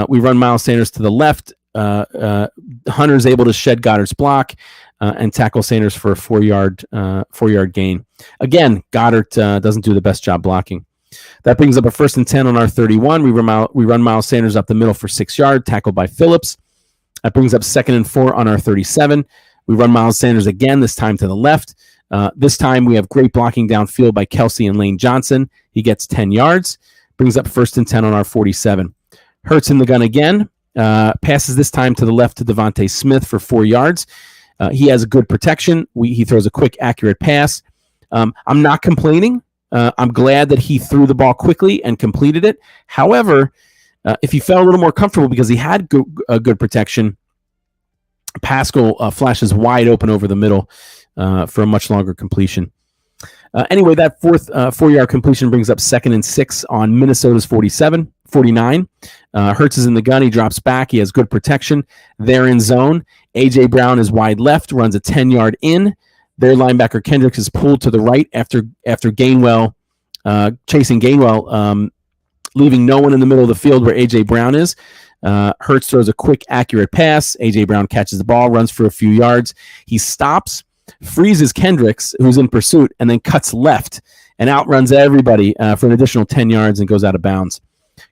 We run Miles Sanders to the left. Hunter's able to shed Goddard's block and tackle Sanders for a 4-yard gain. Again, Goddard doesn't do the best job blocking. That brings up a 1st and 10 on our 31. We run Miles Sanders up the middle for 6 yards, tackled by Phillips. That brings up 2nd and 4 on our 37. We run Miles Sanders again, this time to the left. This time we have great blocking downfield by Kelsey and Lane Johnson. He gets 10 yards. Brings up 1st and 10 on our 47. Hurts in the gun again. Passes this time to the left to Devontae Smith for 4 yards. He has good protection. He throws a quick, accurate pass. I'm not complaining. I'm glad that he threw the ball quickly and completed it. However, if he felt a little more comfortable because he had good protection, Pascal flashes wide open over the middle for a much longer completion. Anyway, that 4-yard completion brings up 2nd and 6 on Minnesota's 49. Hurts is in the gun. He drops back. He has good protection. They're in zone. A.J. Brown is wide left, runs a 10-yard in. Their linebacker Kendricks is pulled to the right after Gainwell, chasing Gainwell, leaving no one in the middle of the field where A.J. Brown is. Hurts throws a quick, accurate pass. A.J. Brown catches the ball, runs for a few yards. He stops, freezes Kendricks, who's in pursuit, and then cuts left and outruns everybody for an additional 10 yards and goes out of bounds.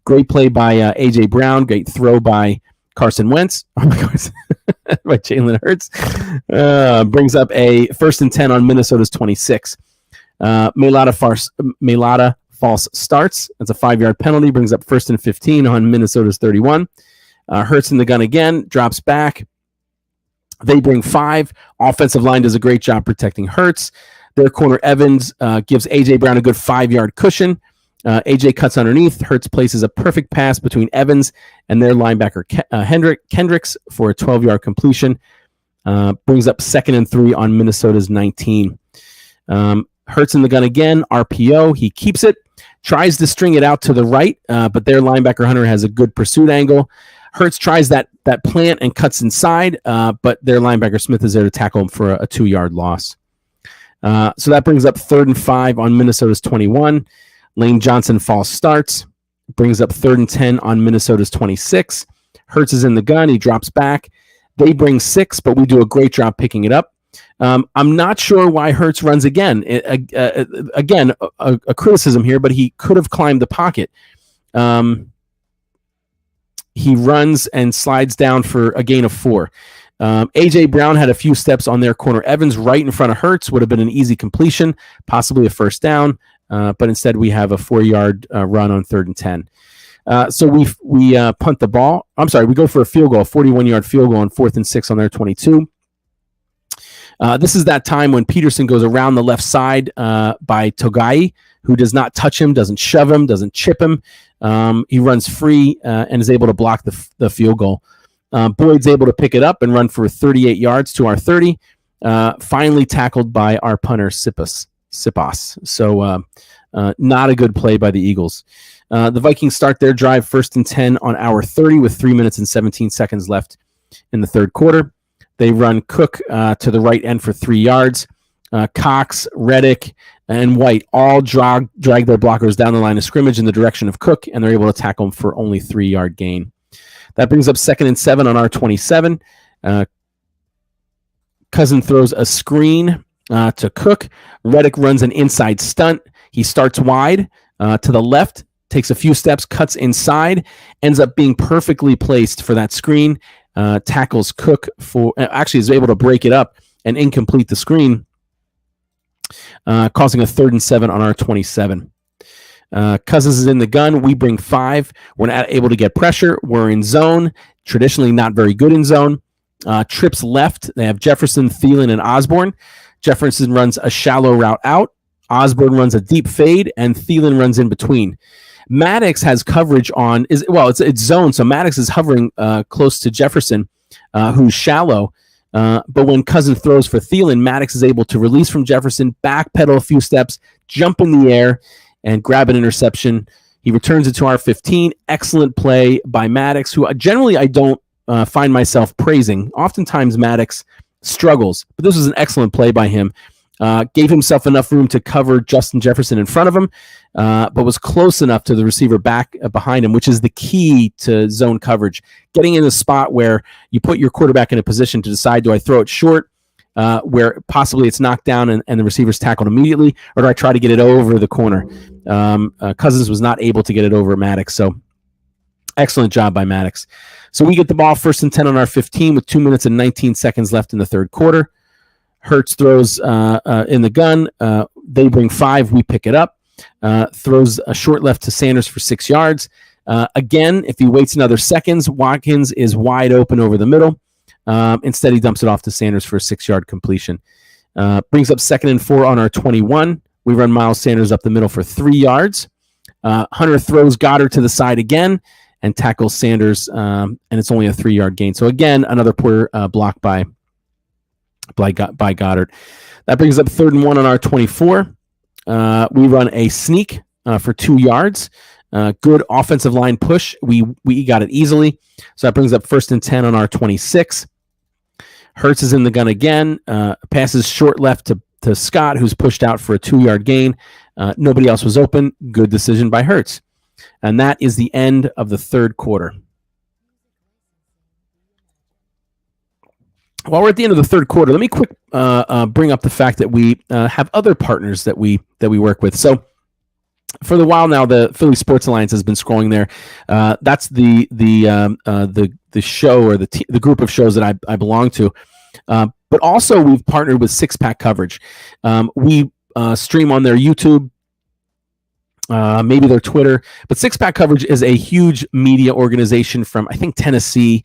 Great play by A.J. Brown. Great throw by Carson Wentz. Oh my God. By Jalen Hurts. Brings up a 1st and 10 on Minnesota's 26. Mailata false starts. That's a 5-yard penalty. Brings up 1st and 15 on Minnesota's 31. Hurts in the gun again, drops back. They bring 5. Offensive line does a great job protecting Hurts. Their corner Evans gives A.J. Brown a good 5-yard cushion. A.J. cuts underneath. Hurts places a perfect pass between Evans and their linebacker Kendricks for a 12-yard completion. Brings up 2nd and 3 on Minnesota's 19. Hurts in the gun again, RPO. He keeps it, tries to string it out to the right, but their linebacker Hunter has a good pursuit angle. Hurts tries that plant and cuts inside, but their linebacker Smith is there to tackle him for a 2-yard loss. So that brings up 3rd and 5 on Minnesota's 21. Lane Johnson false starts, brings up 3rd and 10 on Minnesota's 26. Hurts is in the gun. He drops back. They bring 6, but we do a great job picking it up. I'm not sure why Hurts runs again. Again, a criticism here, but he could have climbed the pocket. He runs and slides down for a gain of 4. A.J. Brown had a few steps on their corner. Evans right in front of Hurts would have been an easy completion, possibly a first down, but instead we have a 4-yard run on 3rd and 10. So we punt the ball. I'm sorry, we go for a field goal, 41-yard field goal on 4th and 6 on their 22. This is that time when Peterson goes around the left side by Togai, who does not touch him, doesn't shove him, doesn't chip him. He runs free and is able to block the field goal. Boyd's able to pick it up and run for 38 yards to our 30. Finally tackled by our punter, Sipas. So not a good play by the Eagles. The Vikings start their drive 1st and 10 on our 30 with 3 minutes and 17 seconds left in the third quarter. They run Cook to the right end for 3 yards. Cox, Reddick, and White all drag their blockers down the line of scrimmage in the direction of Cook, and they're able to tackle him for only 3-yard gain. That brings up 2nd and 7 on our 27. Cousin throws a screen to Cook. Reddick runs an inside stunt. He starts wide to the left, takes a few steps, cuts inside, ends up being perfectly placed for that screen, tackles Cook actually is able to break it up and incomplete the screen, causing a 3rd and 7 on our 27. Cousins is in the gun. We bring 5. We're not able to get pressure. We're in zone. Traditionally not very good in zone. Trips left. They have Jefferson, Thielen, and Osborne. Jefferson runs a shallow route out. Osborne runs a deep fade, and Thielen runs in between. Maddox has coverage on it's zone, so Maddox is hovering close to Jefferson, who's shallow. But when Cousin throws for Thielen, Maddox is able to release from Jefferson, backpedal a few steps, jump in the air, and grab an interception. He returns it to our 15. Excellent play by Maddox, who generally I don't find myself praising. Oftentimes Maddox struggles, but this was an excellent play by him. Gave himself enough room to cover Justin Jefferson in front of him, but was close enough to the receiver back behind him, which is the key to zone coverage. Getting in a spot where you put your quarterback in a position to decide, do I throw it short, where possibly it's knocked down and the receiver's tackled immediately, or do I try to get it over the corner? Cousins was not able to get it over Maddox, so excellent job by Maddox. So we get the ball 1st and 10 on our 15 with 2 minutes and 19 seconds left in the third quarter. Hurts throws in the gun. They bring 5. We pick it up. Throws a short left to Sanders for 6 yards. Again, if he waits another seconds, Watkins is wide open over the middle. Instead, he dumps it off to Sanders for a 6-yard completion. Brings up 2nd and 4 on our 21. We run Miles Sanders up the middle for 3 yards. Hunter throws Goddard to the side again and tackles Sanders, and it's only a 3-yard gain. So again, another poor block by Goddard. That brings up 3rd and 1 on our 24. We run a sneak for 2 yards. Good offensive line push. We got it easily. So that brings up 1st and 10 on our 26. Hurts is in the gun again. Passes short left to Scott, who's pushed out for a 2-yard gain. Nobody else was open. Good decision by Hurts. And that is the end of the third quarter. While we're at the end of the third quarter, let me quick bring up the fact that we have other partners that we work with. So for the while now, the Philly Sports Alliance has been scrolling there. That's the show or the group of shows that I belong to. But also we've partnered with Six Pack Coverage. We stream on their YouTube. maybe their Twitter. But Six Pack Coverage is a huge media organization from, I think, Tennessee.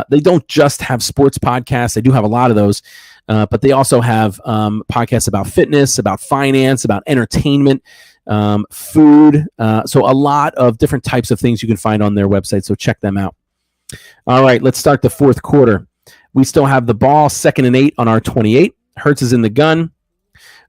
They don't just have sports podcasts. They do have a lot of those. But they also have podcasts about fitness, about finance, about entertainment, food. So a lot of different types of things you can find on their website. So check them out. All right, let's start the fourth quarter. We still have the ball, 2nd and 8 on our 28. Hurts is in the gun.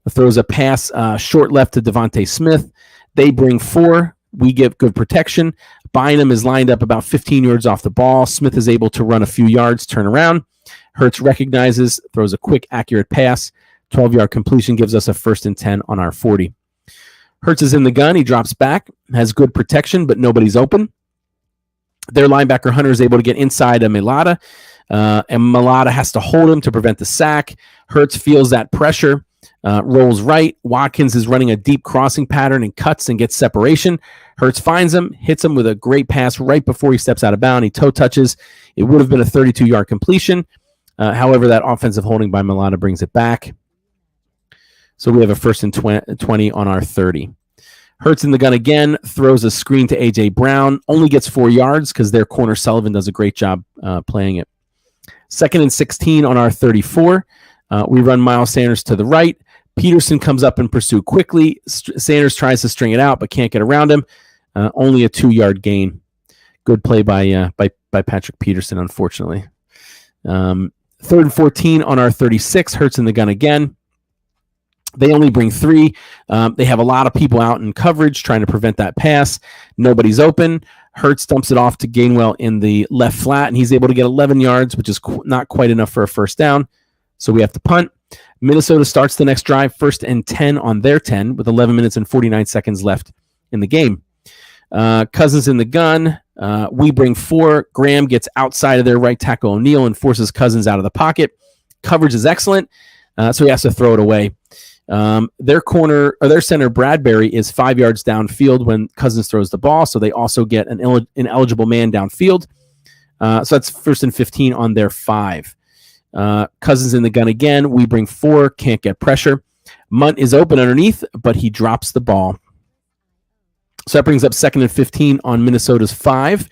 Throws a pass short left to Devontae Smith. They bring 4. We give good protection. Bynum is lined up about 15 yards off the ball. Smith is able to run a few yards, turn around. Hurts recognizes, throws a quick, accurate pass. 12-yard completion gives us a 1st and 10 on our 40. Hurts is in the gun. He drops back, has good protection, but nobody's open. Their linebacker Hunter is able to get inside of Milata, and Milata has to hold him to prevent the sack. Hurts feels that pressure, rolls right. Watkins is running a deep crossing pattern and cuts and gets separation. Hurts finds him, hits him with a great pass right before he steps out of bounds. He toe touches. It would have been a 32-yard completion. However, that offensive holding by Milata brings it back. So we have a 1st and 20 on our 30. Hurts in the gun again, throws a screen to A.J. Brown, only gets 4 yards because their corner Sullivan does a great job playing it. 2nd and 16 on our 34. We run Miles Sanders to the right. Peterson comes up in pursuit quickly. Sanders tries to string it out, but can't get around him. Only a 2-yard gain. Good play by Patrick Peterson, unfortunately. 3rd and 14 on our 36. Hurts in the gun again. They only bring 3. They have a lot of people out in coverage trying to prevent that pass. Nobody's open. Hurts dumps it off to Gainwell in the left flat, and he's able to get 11 yards, which is not quite enough for a 1st down. So we have to punt. Minnesota starts the next drive, 1st and 10 on their 10, with 11 minutes and 49 seconds left in the game. Cousins in the gun. We bring 4. Graham gets outside of their right tackle O'Neal and forces Cousins out of the pocket. Coverage is excellent, so he has to throw it away. Their center Bradbury is 5 yards downfield when Cousins throws the ball, so they also get an ineligible man downfield. So that's 1st and 15 on their 5. Cousins in the gun again. We bring 4, can't get pressure. Munt is open underneath, but he drops the ball. So that brings up 2nd and 15 on Minnesota's 5.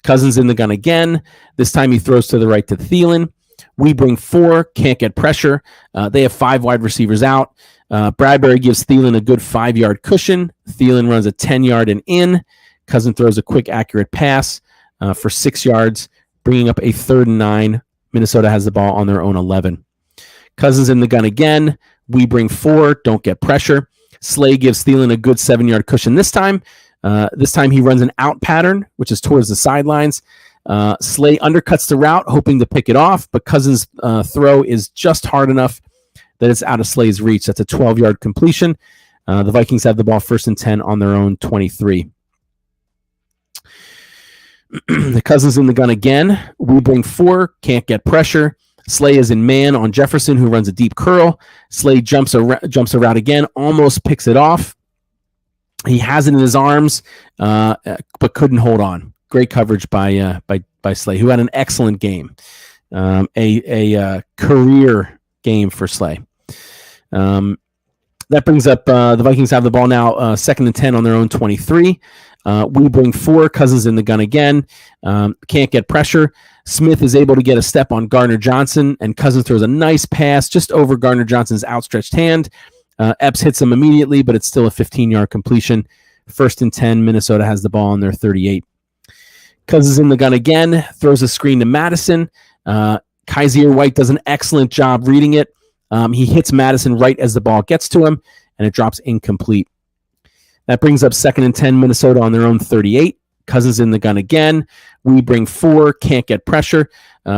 Cousins in the gun again. This time he throws to the right to Thielen. We bring 4, can't get pressure. They have 5 wide receivers out. Bradbury gives Thielen a good 5-yard cushion. Thielen runs a 10-yard and in. Cousins throws a quick, accurate pass for 6 yards, bringing up a 3rd and 9. Minnesota has the ball on their own 11. Cousins in the gun again. We bring 4, don't get pressure. Slay gives Thielen a good 7-yard cushion this time. This time he runs an out pattern, which is towards the sidelines. Slay undercuts the route, hoping to pick it off, but Cousins' throw is just hard enough that it's out of Slay's reach. That's a 12-yard completion. The Vikings have the ball 1st and 10 on their own 23. The Cousins in the gun again. We bring 4, can't get pressure. Slay is in man on Jefferson, who runs a deep curl. Slay jumps a route again, almost picks it off. He has it in his arms, but couldn't hold on. Great coverage by Slay, who had an excellent game, a career game for Slay. That brings up the Vikings have the ball now, 2nd and 10 on their own 23. We bring 4, Cousins in the gun again. Can't get pressure. Smith is able to get a step on Gardner Johnson, and Cousins throws a nice pass just over Gardner Johnson's outstretched hand. Epps hits him immediately, but it's still a 15-yard completion. 1st and 10, Minnesota has the ball on their 38. Cousins in the gun again, throws a screen to Madison. Kaiser White does an excellent job reading it. He hits Madison right as the ball gets to him, and it drops incomplete. That brings up 2nd and 10, Minnesota on their own 38. Cousins in the gun again. We bring 4, can't get pressure.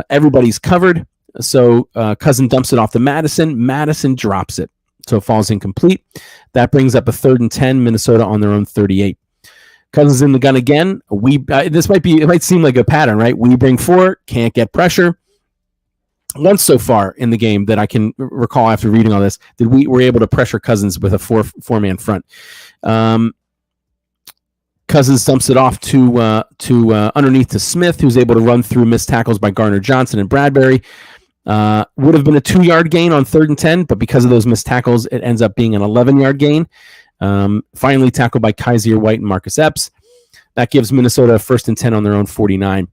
Everybody's covered, so Cousins dumps it off to Madison. Madison drops it, so it falls incomplete. That brings up a 3rd and 10, Minnesota on their own 38. Cousins in the gun again. It might seem like a pattern, right? We bring 4, can't get pressure. Once so far in the game that I can recall after reading all this, that we were able to pressure Cousins with a four-man front. Cousins dumps it off to underneath to Smith, who's able to run through missed tackles by Gardner Johnson and Bradbury. Would have been a 2-yard gain on 3rd and 10, but because of those missed tackles, it ends up being an 11-yard gain. Finally tackled by Kaiser White and Marcus Epps. That gives Minnesota a 1st and 10 on their own 49.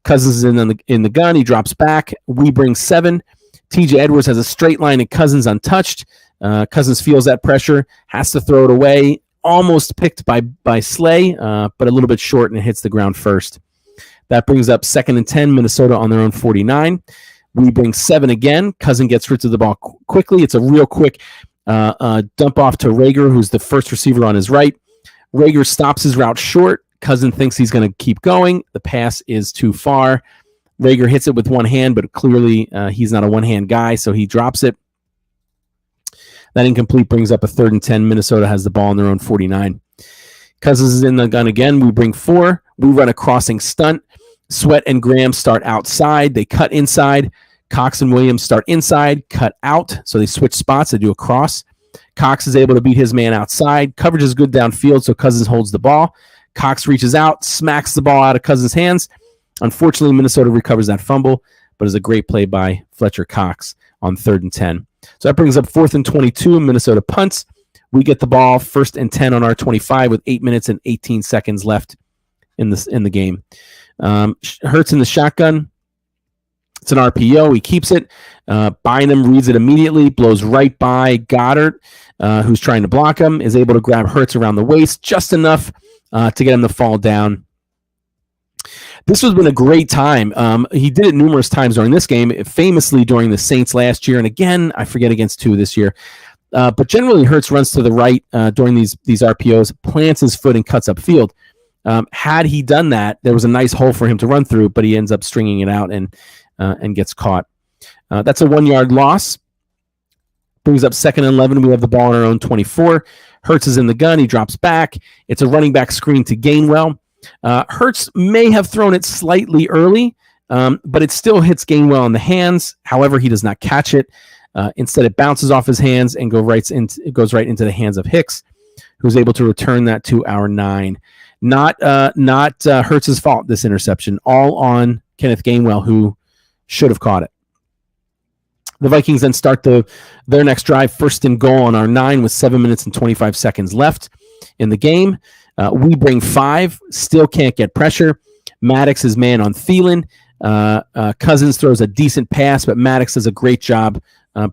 Cousins is in the gun. He drops back. We bring 7. TJ Edwards has a straight line and Cousins untouched. Cousins feels that pressure, has to throw it away. Almost picked by Slay, but a little bit short, and it hits the ground first. That brings up 2nd and 10, Minnesota on their own 49. We bring 7 again. Cousin gets rid of the ball quickly. It's a real quick dump off to Rager, who's the first receiver on his right. Rager stops his route short. Cousin thinks he's going to keep going. The pass is too far. Rager hits it with one hand, but clearly he's not a one-hand guy, so he drops it. That incomplete brings up a 3rd and 10. Minnesota has the ball on their own 49. Cousins is in the gun again. We bring 4. We run a crossing stunt. Sweat and Graham start outside. They cut inside. Cox and Williams start inside, cut out. So they switch spots. They do a cross. Cox is able to beat his man outside. Coverage is good downfield, so Cousins holds the ball. Cox reaches out, smacks the ball out of Cousins' hands. Unfortunately, Minnesota recovers that fumble, but it's a great play by Fletcher Cox on 3rd and 10. So that brings up 4th and 22. Minnesota punts. We get the ball 1st and 10 on our 25 with 8 minutes and 18 seconds left in the game. Hurts in the shotgun. It's an RPO. He keeps it. Bynum reads it immediately, blows right by Goddard, who's trying to block him, is able to grab Hurts around the waist just enough to get him to fall down. This has been a great time. He did it numerous times during this game, famously during the Saints last year, and again, I forget against 2 this year. But generally, Hurts runs to the right during these RPOs, plants his foot, and cuts upfield. Had he done that, there was a nice hole for him to run through, but he ends up stringing it out and gets caught. That's a 1-yard loss. Brings up 2nd and 11. We have the ball on our own 24. Hurts is in the gun. He drops back. It's a running back screen to Gainwell. Hurts may have thrown it slightly early, but it still hits Gainwell in the hands. However, he does not catch it. Instead, it bounces off his hands and goes right into the hands of Hicks, who's able to return that to our 9. Not Hurts' fault, this interception. All on Kenneth Gainwell, who should have caught it. The Vikings then start their next drive, 1st and goal on our 9 with 7 minutes and 25 seconds left in the game. We bring 5, still can't get pressure. Maddox is man on Thielen. Cousins throws a decent pass, but Maddox does a great job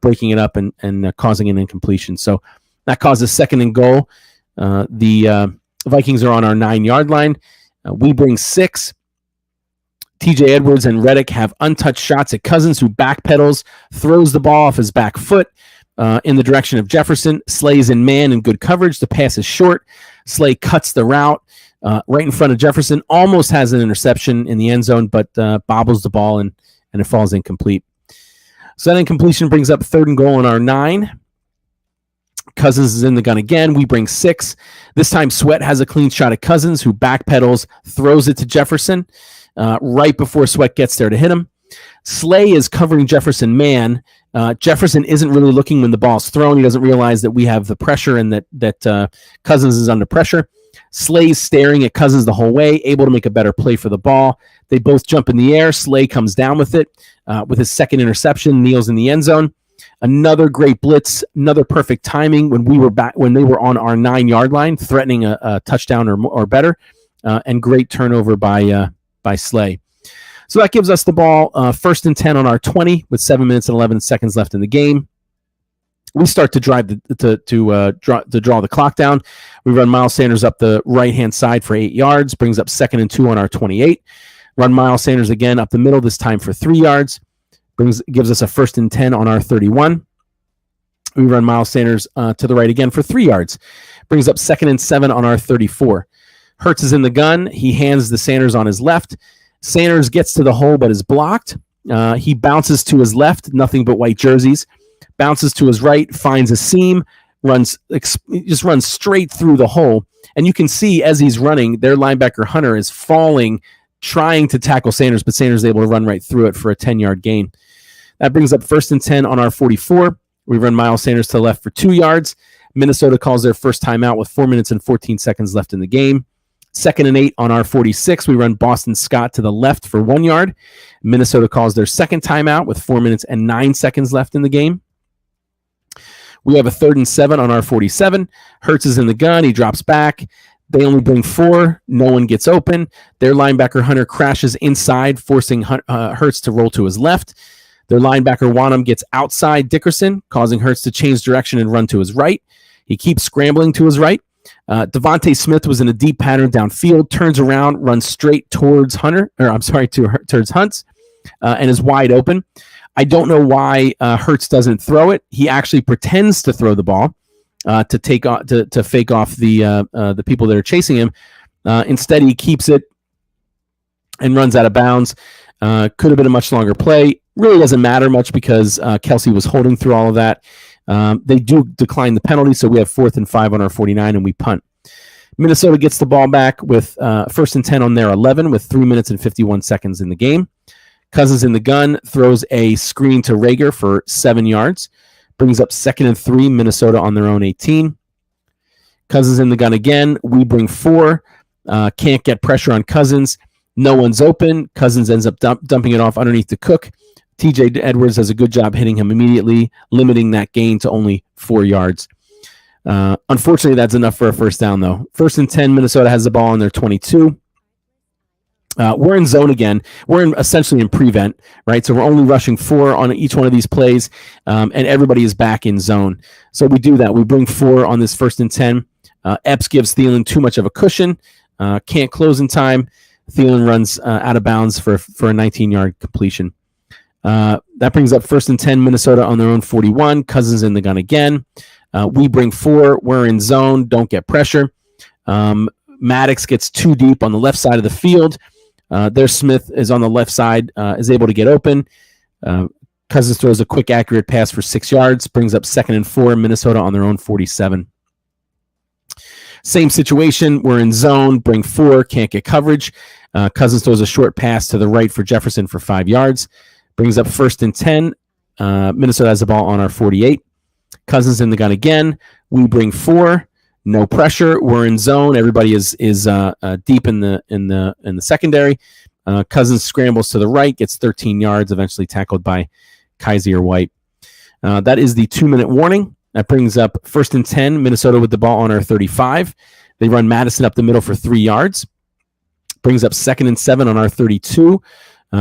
breaking it up and causing an incompletion. So that causes 2nd and goal. The Vikings are on our 9-yard line. We bring 6. TJ Edwards and Reddick have untouched shots at Cousins, who backpedals, throws the ball off his back foot in the direction of Jefferson. Slay's in man in good coverage. The pass is short. Slay cuts the route right in front of Jefferson. Almost has an interception in the end zone, but bobbles the ball and it falls incomplete. So that incompletion brings up 3rd and goal on our 9. Cousins is in the gun again. We bring 6. This time Sweat has a clean shot at Cousins, who backpedals, throws it to Jefferson right before Sweat gets there to hit him. Slay is covering Jefferson man. Jefferson isn't really looking when the ball's thrown. He doesn't realize that we have the pressure and that Cousins is under pressure. Slay's staring at Cousins the whole way, able to make a better play for the ball. They both jump in the air. Slay comes down with it with his 2nd interception, kneels in the end zone. Another great blitz, another perfect timing when they were on our 9-yard line, threatening a touchdown or better, and great turnover by Slay. So that gives us the ball 1st and 10 on our 20 with 7 minutes and 11 seconds left in the game. We start to drive to draw the clock down. We run Miles Sanders up the right-hand side for 8 yards, brings up 2nd and 2 on our 28. Run Miles Sanders again up the middle, this time for 3 yards. Gives us a 1st and 10 on our 31. We run Miles Sanders to the right again for 3 yards. Brings up 2nd and 7 on our 34. Hurts is in the gun. He hands the Sanders on his left. Sanders gets to the hole but is blocked. He bounces to his left, nothing but white jerseys. Bounces to his right, finds a seam, runs straight through the hole. And you can see as he's running, their linebacker Hunter is falling, trying to tackle Sanders, but Sanders is able to run right through it for a 10-yard gain. That brings up 1st and 10 on our 44. We run Miles Sanders to the left for 2 yards. Minnesota calls their first timeout with 4 minutes and 14 seconds left in the game. 2nd and 8 on our 46. We run Boston Scott to the left for 1 yard. Minnesota calls their second timeout with 4 minutes and 9 seconds left in the game. We have a 3rd and 7 on our 47. Hurts is in the gun. He drops back. They only bring 4. No one gets open. Their linebacker, Hunter, crashes inside, forcing Hurts to roll to his left. Their linebacker, Wanham, gets outside Dickerson, causing Hurts to change direction and run to his right. He keeps scrambling to his right. Devontae Smith was in a deep pattern downfield, turns around, runs straight towards towards Hunt, and is wide open. I don't know why Hurts doesn't throw it. He actually pretends to throw the ball to fake off the people that are chasing him. Instead, he keeps it and runs out of bounds. Could have been a much longer play. Really doesn't matter much because Kelsey was holding through all of that. They do decline the penalty, so we have 4th and 5 on our 49, and we punt. Minnesota gets the ball back with 1st and 10 on their 11 with 3 minutes and 51 seconds in the game. Cousins in the gun, throws a screen to Rager for 7 yards. Brings up 2nd and 3, Minnesota on their own 18. Cousins in the gun again. We bring 4. Can't get pressure on Cousins. No one's open. Cousins ends up dumping it off underneath the Cook. TJ Edwards does a good job hitting him immediately, limiting that gain to only 4 yards. Unfortunately, that's enough for a first down, though. 1st and 10, Minnesota has the ball on their 22. We're in zone again. We're essentially in prevent, right? So we're only rushing 4 on each one of these plays, and everybody is back in zone. So we do that. We bring 4 on this 1st and 10. Epps gives Thielen too much of a cushion. Can't close in time. Thielen runs out of bounds for a 19-yard completion. That brings up 1st and 10, Minnesota on their own 41. Cousins in the gun again. We bring 4. We're in zone. Don't get pressure. Maddox gets too deep on the left side of the field. Their Smith is on the left side, is able to get open. Cousins throws a quick, accurate pass for 6 yards. Brings up 2nd and 4, Minnesota on their own 47. Same situation. We're in zone. Bring 4. Can't get coverage. Cousins throws a short pass to the right for Jefferson for 5 yards. Brings up 1st and 10. Minnesota has the ball on our 48. Cousins in the gun again. We bring 4. No pressure. We're in zone. Everybody is deep in the secondary. Cousins scrambles to the right, gets 13 yards, eventually tackled by Kaiser White. That is the 2-minute warning. That brings up 1st and 10. Minnesota with the ball on our 35. They run Madison up the middle for 3 yards. Brings up 2nd and 7 on our 32.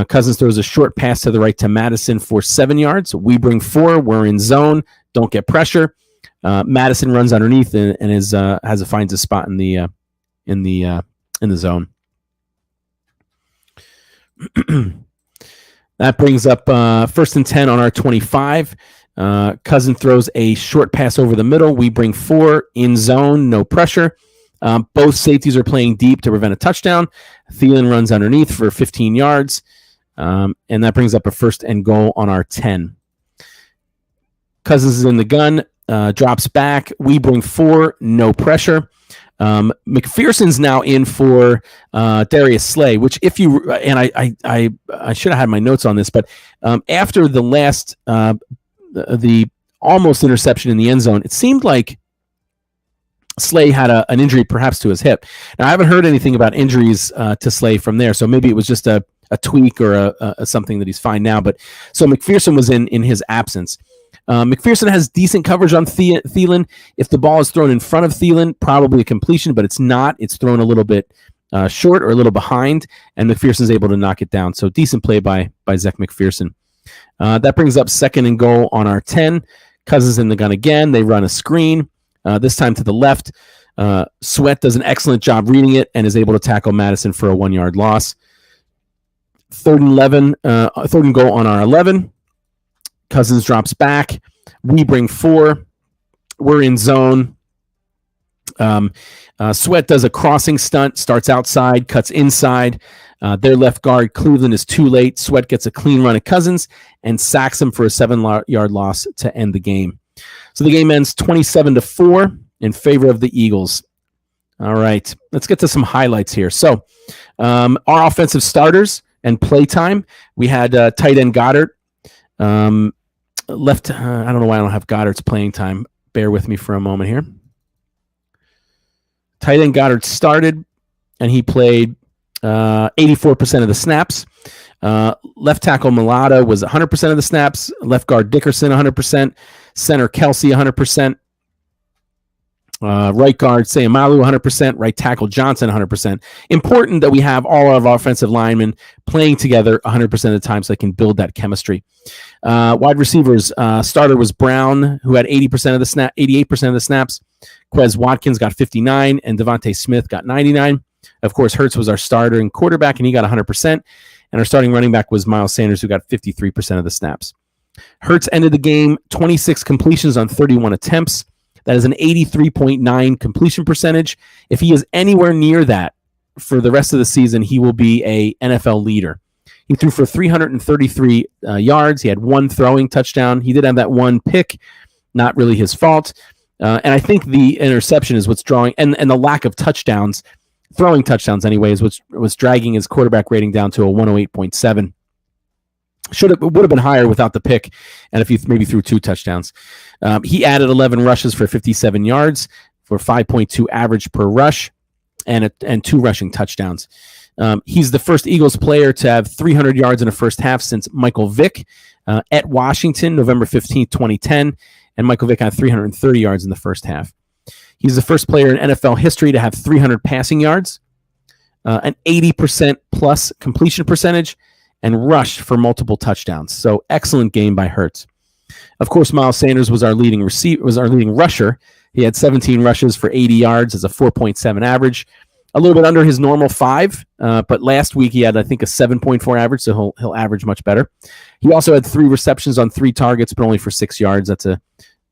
Cousins throws a short pass to the right to Madison for 7 yards. We bring 4. We're in zone. Don't get pressure. Madison runs underneath and finds a spot in the zone. That brings up 1st and 10 on our 25. Cousin throws a short pass over the middle. We bring 4 in zone, no pressure. Both safeties are playing deep to prevent a touchdown. Thielen runs underneath for 15 yards. And that brings up a 1st and goal on our 10. Cousins is in the gun, drops back. We bring 4, no pressure. McPherson's now in for Darius Slay, which if you, and I should have had my notes on this, but after the last, the almost interception in the end zone, it seemed like Slay had an injury perhaps to his hip. Now, I haven't heard anything about injuries to Slay from there, so maybe it was just a tweak or a something that he's fine now. But so McPherson was in his absence. McPherson has decent coverage on Thielen. If the ball is thrown in front of Thielen, probably a completion, but it's not. It's thrown a little bit short or a little behind, and McPherson's able to knock it down. So decent play by Zach McPherson. That brings up 2nd and goal on our 10. Cousins in the gun again. They run a screen, this time to the left. Sweat does an excellent job reading it and is able to tackle Madison for a 1-yard loss. 3rd and goal on our 11. Cousins drops back. We bring 4. We're in zone. Sweat does a crossing stunt, starts outside, cuts inside. Their left guard, Cleveland, is too late. Sweat gets a clean run at Cousins and sacks him for a 7-yard loss to end the game. So the game ends 27-4 in favor of the Eagles. All right, let's get to some highlights here. So our offensive starters and playtime, we had tight end Goddard. Left, I don't know why I don't have Goddard's playing time. Bear with me for a moment here. Tight end Goddard started, and he played 84% of the snaps. Left tackle Mulata was 100% of the snaps. Left guard Dickerson, 100%. Center Kelsey, 100%. Right guard Sayamalu, 100%. Right tackle Johnson, 100%. Important that we have all of our offensive linemen playing together 100% of the time so they can build that chemistry. Wide receivers, starter was Brown, who had 88% of the snaps. Quez Watkins got 59, and Devontae Smith got 99. Of course, Hurts was our starter and quarterback, and he got 100%. And our starting running back was Miles Sanders, who got 53% of the snaps. Hurts ended the game 26 completions on 31 attempts. That is an 83.9 completion percentage. If he is anywhere near that for the rest of the season, he will be a NFL leader. He threw for 333 yards. He had one throwing touchdown. He did have that one pick, not really his fault. And I think the interception is what's drawing, and the lack of touchdowns, throwing touchdowns anyway, is what's dragging his quarterback rating down to a 108.7. Would have been higher without the pick, and if he maybe threw 2 touchdowns. He added 11 rushes for 57 yards for 5.2 average per rush, and 2 rushing touchdowns. He's the first Eagles player to have 300 yards in a first half since Michael Vick at Washington, November 15th, 2010, and Michael Vick had 330 yards in the first half. He's the first player in NFL history to have 300 passing yards, an 80% plus completion percentage, and rushed for multiple touchdowns. So excellent game by Hurts. Of course, Miles Sanders was our leading rusher. He had 17 rushes for 80 yards as a 4.7 average, a little bit under his normal 5. But last week he had, I think, a 7.4 average, so he'll average much better. He also had 3 receptions on 3 targets, but only for 6 yards. That's a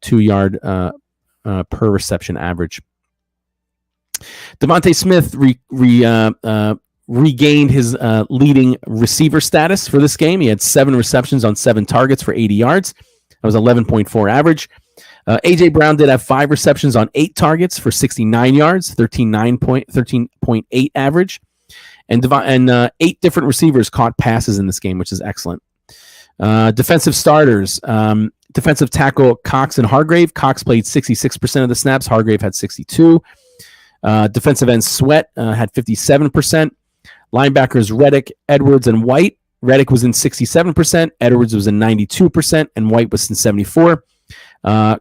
2-yard per reception average. Devontae Smith regained his leading receiver status for this game. He had 7 receptions on 7 targets for 80 yards. That was 11.4 average. A.J. Brown did have 5 receptions on 8 targets for 69 yards, 13.8 average. And 8 different receivers caught passes in this game, which is excellent. Defensive starters, defensive tackle Cox and Hargrave. Cox played 66% of the snaps. Hargrave had 62. Defensive end Sweat had 57%. Linebackers Reddick, Edwards, and White. Reddick was in 67%, Edwards was in 92%, and White was in 74%.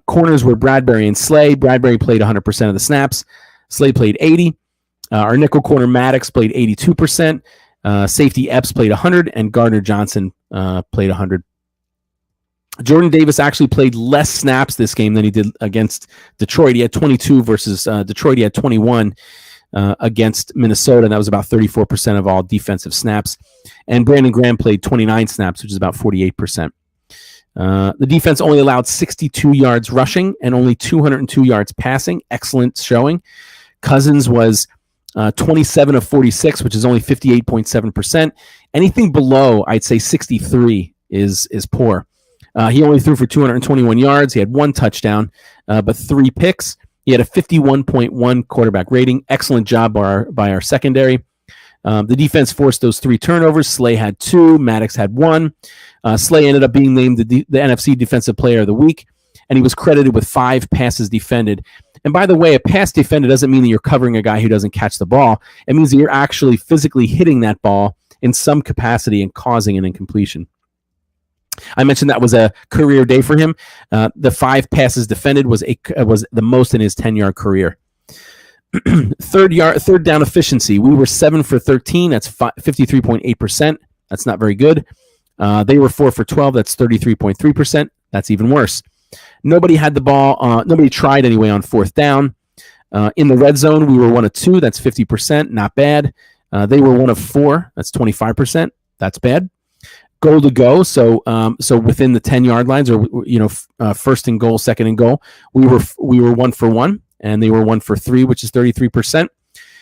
Corners were Bradbury and Slay. Bradbury played 100% of the snaps. Slay played 80%. Our nickel corner Maddox played 82%. Safety Epps played 100%, and Gardner Johnson played 100%. Jordan Davis actually played less snaps this game than he did against Detroit. He had 22 versus Detroit. He had 21 against Minnesota, and that was about 34% of all defensive snaps. And Brandon Graham played 29 snaps, which is about 48%. The defense only allowed 62 yards rushing and only 202 yards passing. Excellent showing. Cousins was 27 of 46, which is only 58.7%. Anything below, I'd say 63 is poor. He only threw for 221 yards. He had 1 touchdown, but 3 picks. He had a 51.1 quarterback rating. Excellent job by our secondary. The defense forced those 3 turnovers. Slay had 2. Maddox had 1. Slay ended up being named the NFC Defensive Player of the Week, and he was credited with 5 passes defended. And by the way, a pass defended doesn't mean that you're covering a guy who doesn't catch the ball. It means that you're actually physically hitting that ball in some capacity and causing an incompletion. I mentioned that was a career day for him. The 5 passes defended was the most in his 10-yard career. Third down efficiency. We were 7 for 13. That's 53.8%. That's not very good. They were 4 for 12. That's 33.3%. That's even worse. Nobody had the ball. Nobody tried anyway on 4th down. In the red zone, we were 1 of 2. That's 50%. Not bad. They were 1 of 4. That's 25%. That's bad. Goal to go. So within the 10-yard lines, or first and goal, second and goal, we were 1 for 1, and they were 1 for 3, which is 33%.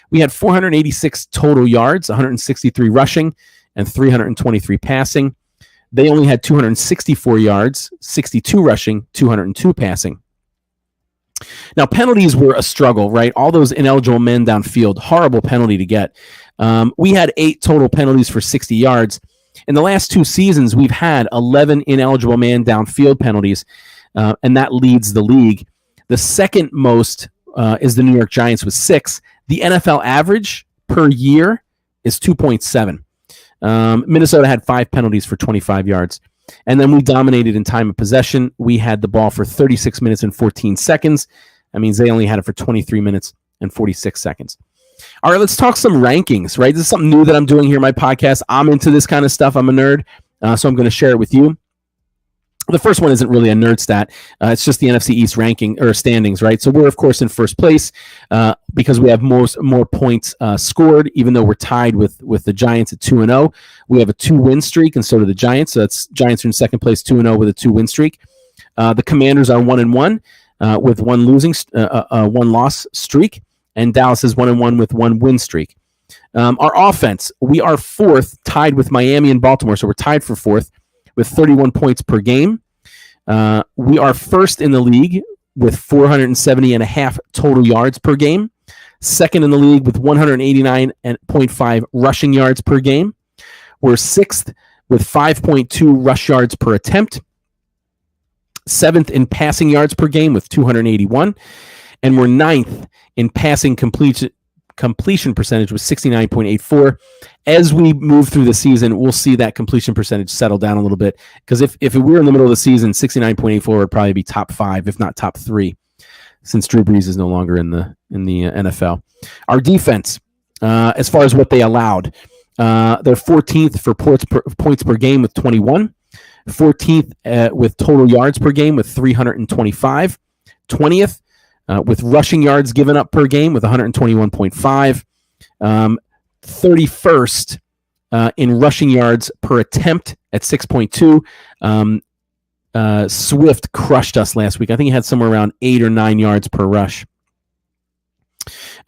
We had 486 total yards, 163 rushing, and 323 passing. They only had 264 yards, 62 rushing, 202 passing. Now, penalties were a struggle, right? All those ineligible men downfield, horrible penalty to get. We had 8 total penalties for 60 yards. In the last 2 seasons, we've had 11 ineligible man downfield penalties, and that leads the league. The second most is the New York Giants with 6. The NFL average per year is 2.7. Minnesota had 5 penalties for 25 yards. And then we dominated in time of possession. We had the ball for 36 minutes and 14 seconds. That means they only had it for 23 minutes and 46 seconds. All right, let's talk some rankings, right? This is something new that I'm doing here in my podcast. I'm into this kind of stuff. I'm a nerd, so I'm going to share it with you. The first one isn't really a nerd stat. It's just the NFC East ranking or standings, right? So we're, of course, in first place because we have more points scored, even though we're tied with the Giants at 2-0. We have a 2-win streak, and so do the Giants. So that's Giants are in second place, 2-0 with a 2-win streak. The Commanders are 1-1 with one loss streak, and Dallas is 1-1 with 1-win streak. Our offense, we are fourth, tied with Miami and Baltimore. So we're tied for fourth with 31 points per game. We are first in the league with 470.5 total yards per game. Second in the league with 189.5 rushing yards per game. We're sixth with 5.2 rush yards per attempt. Seventh in passing yards per game with 281. And we're ninth in passing completion percentage with 69.84. As we move through the season, we'll see that completion percentage settle down a little bit, because if we were in the middle of the season, 69.84 would probably be top 5, if not top 3, since Drew Brees is no longer in the NFL. Our defense, as far as what they allowed, they're 14th for points per game with 21, 14th with total yards per game with 325, 20th with rushing yards given up per game with 121.5, 31st in rushing yards per attempt at 6.2. Swift crushed us last week. I think he had somewhere around 8 or 9 yards per rush.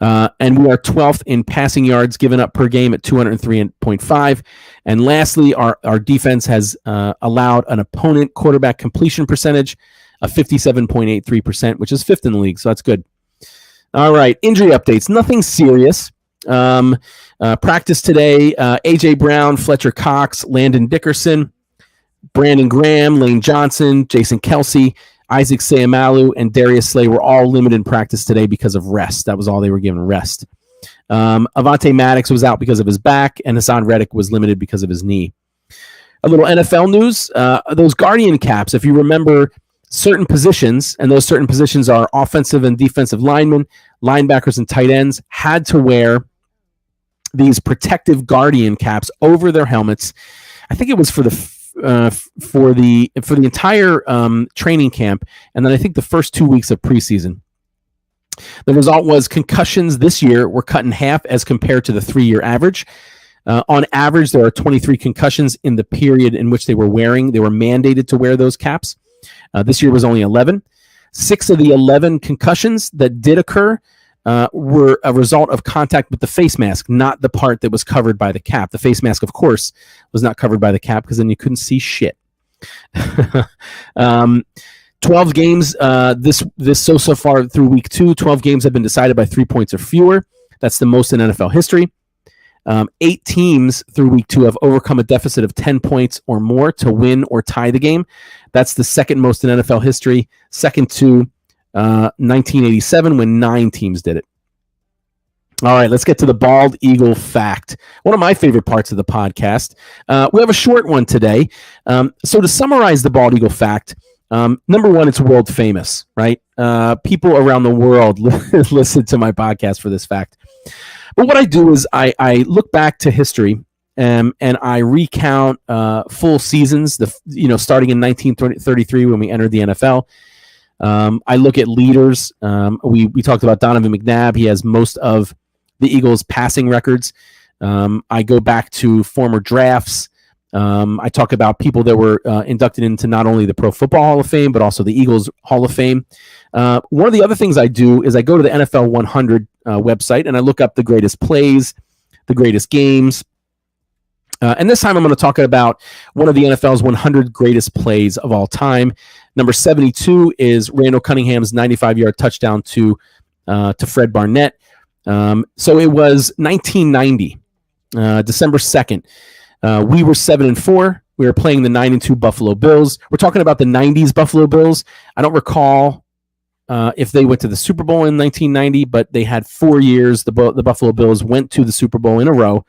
And we are 12th in passing yards given up per game at 203.5. And lastly, our defense has allowed an opponent quarterback completion percentage of 57.83%, which is 5th in the league. So that's good. All right, injury updates. Nothing serious. Practice today, A.J. Brown, Fletcher Cox, Landon Dickerson, Brandon Graham, Lane Johnson, Jason Kelsey, Isaac Seumalo, and Darius Slay were all limited in practice today because of rest. That was all they were given, rest. Avonte Maddox was out because of his back, and Hassan Reddick was limited because of his knee. A little NFL news. Those Guardian caps, if you remember certain positions, and those certain positions are offensive and defensive linemen, linebackers, and tight ends, had to wear these protective Guardian caps over their helmets. I think it was for the entire training camp, and then I think the first 2 weeks of preseason. The result was concussions this year were cut in half as compared to the 3-year average. On average, there are 23 concussions in the period in which they were mandated to wear those caps. This year was only 11. 6 of the 11 concussions that did occur were a result of contact with the face mask, not the part that was covered by the cap. The face mask, of course, was not covered by the cap because then you couldn't see shit. 12 games so far through week 2. 12 games have been decided by 3 points or fewer. That's the most in NFL history. 8 teams through week 2 have overcome a deficit of 10 points or more to win or tie the game. That's the second most in NFL history, second to 1987 when 9 teams did it. All right, let's get to the Bald Eagle fact. One of my favorite parts of the podcast. We have a short one today. So to summarize the Bald Eagle fact, number one, it's world famous, right? People around the world listen to my podcast for this fact. But what I do is I look back to history and I recount full seasons, starting in 1933 when we entered the NFL. I look at leaders. We talked about Donovan McNabb. He has most of the Eagles' passing records. I go back to former drafts. I talk about people that were inducted into not only the Pro Football Hall of Fame, but also the Eagles Hall of Fame. One of the other things I do is I go to the NFL 100 website and I look up the greatest plays, the greatest games. And this time I'm going to talk about one of the NFL's 100 greatest plays of all time. Number 72 is Randall Cunningham's 95-yard touchdown to Fred Barnett. So it was 1990, December 2nd. We were 7-4. We were playing the 9-2 Buffalo Bills. We're talking about the 90s Buffalo Bills. I don't recall if they went to the Super Bowl in 1990, but they had 4 years. The Buffalo Bills went to the Super Bowl in a row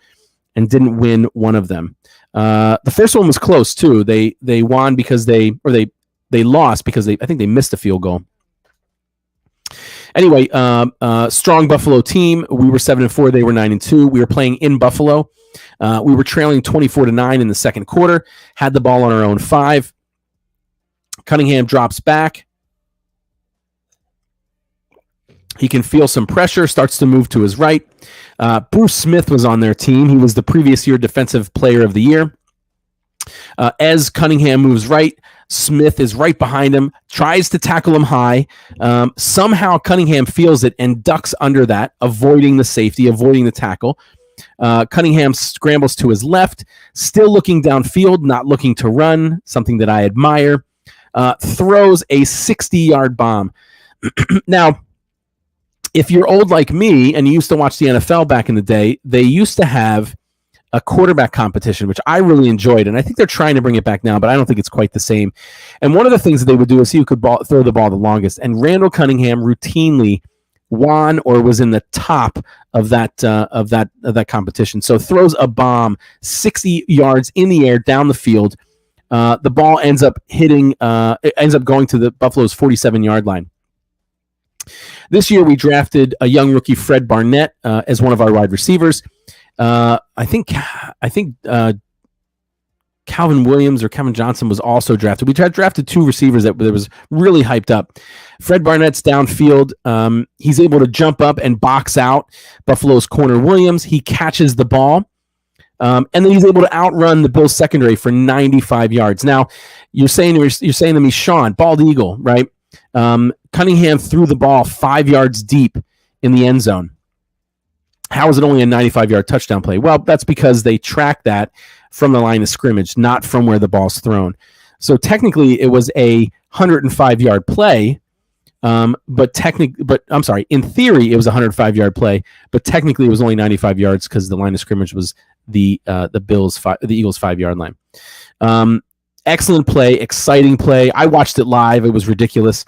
and didn't win one of them. The first one was close too. They won because they lost because I think they missed a field goal. Anyway, strong Buffalo team. We were 7-4. They were 9-2. We were playing in Buffalo. We were trailing 24-9 in the second quarter. Had the ball on our own 5. Cunningham drops back. He can feel some pressure. Starts to move to his right. Bruce Smith was on their team. He was the previous year Defensive Player of the Year. As Cunningham moves right, Smith is right behind him, tries to tackle him high. Somehow Cunningham feels it and ducks under that, avoiding the safety, avoiding the tackle. Cunningham scrambles to his left, still looking downfield, not looking to run, something that I admire. Throws a 60-yard bomb. Now, if you're old like me and you used to watch the NFL back in the day, they used to have a quarterback competition, which I really enjoyed. And I think they're trying to bring it back now, but I don't think it's quite the same. And one of the things that they would do is see who could throw the ball the longest. And Randall Cunningham routinely won or was in the top of that competition. So throws a bomb 60 yards in the air down the field. The ball ends up going to the Buffalo's 47-yard line. This year, we drafted a young rookie, Fred Barnett, as one of our wide receivers. I think Calvin Williams or Kevin Johnson was also drafted. We drafted 2 receivers that was really hyped up. Fred Barnett's downfield. He's able to jump up and box out Buffalo's corner Williams. He catches the ball. And then he's able to outrun the Bills secondary for 95 yards. Now, you're saying to me, Shawn, bald eagle, right? Cunningham threw the ball 5 yards deep in the end zone. How is it only a 95-yard touchdown play? Well, that's because they track that from the line of scrimmage, not from where the ball's thrown. So technically, it was a 105-yard play, in theory, it was a 105-yard play, but technically, it was only 95 yards because the line of scrimmage was the Eagles' 5-yard line. Excellent play, exciting play. I watched it live. It was ridiculous.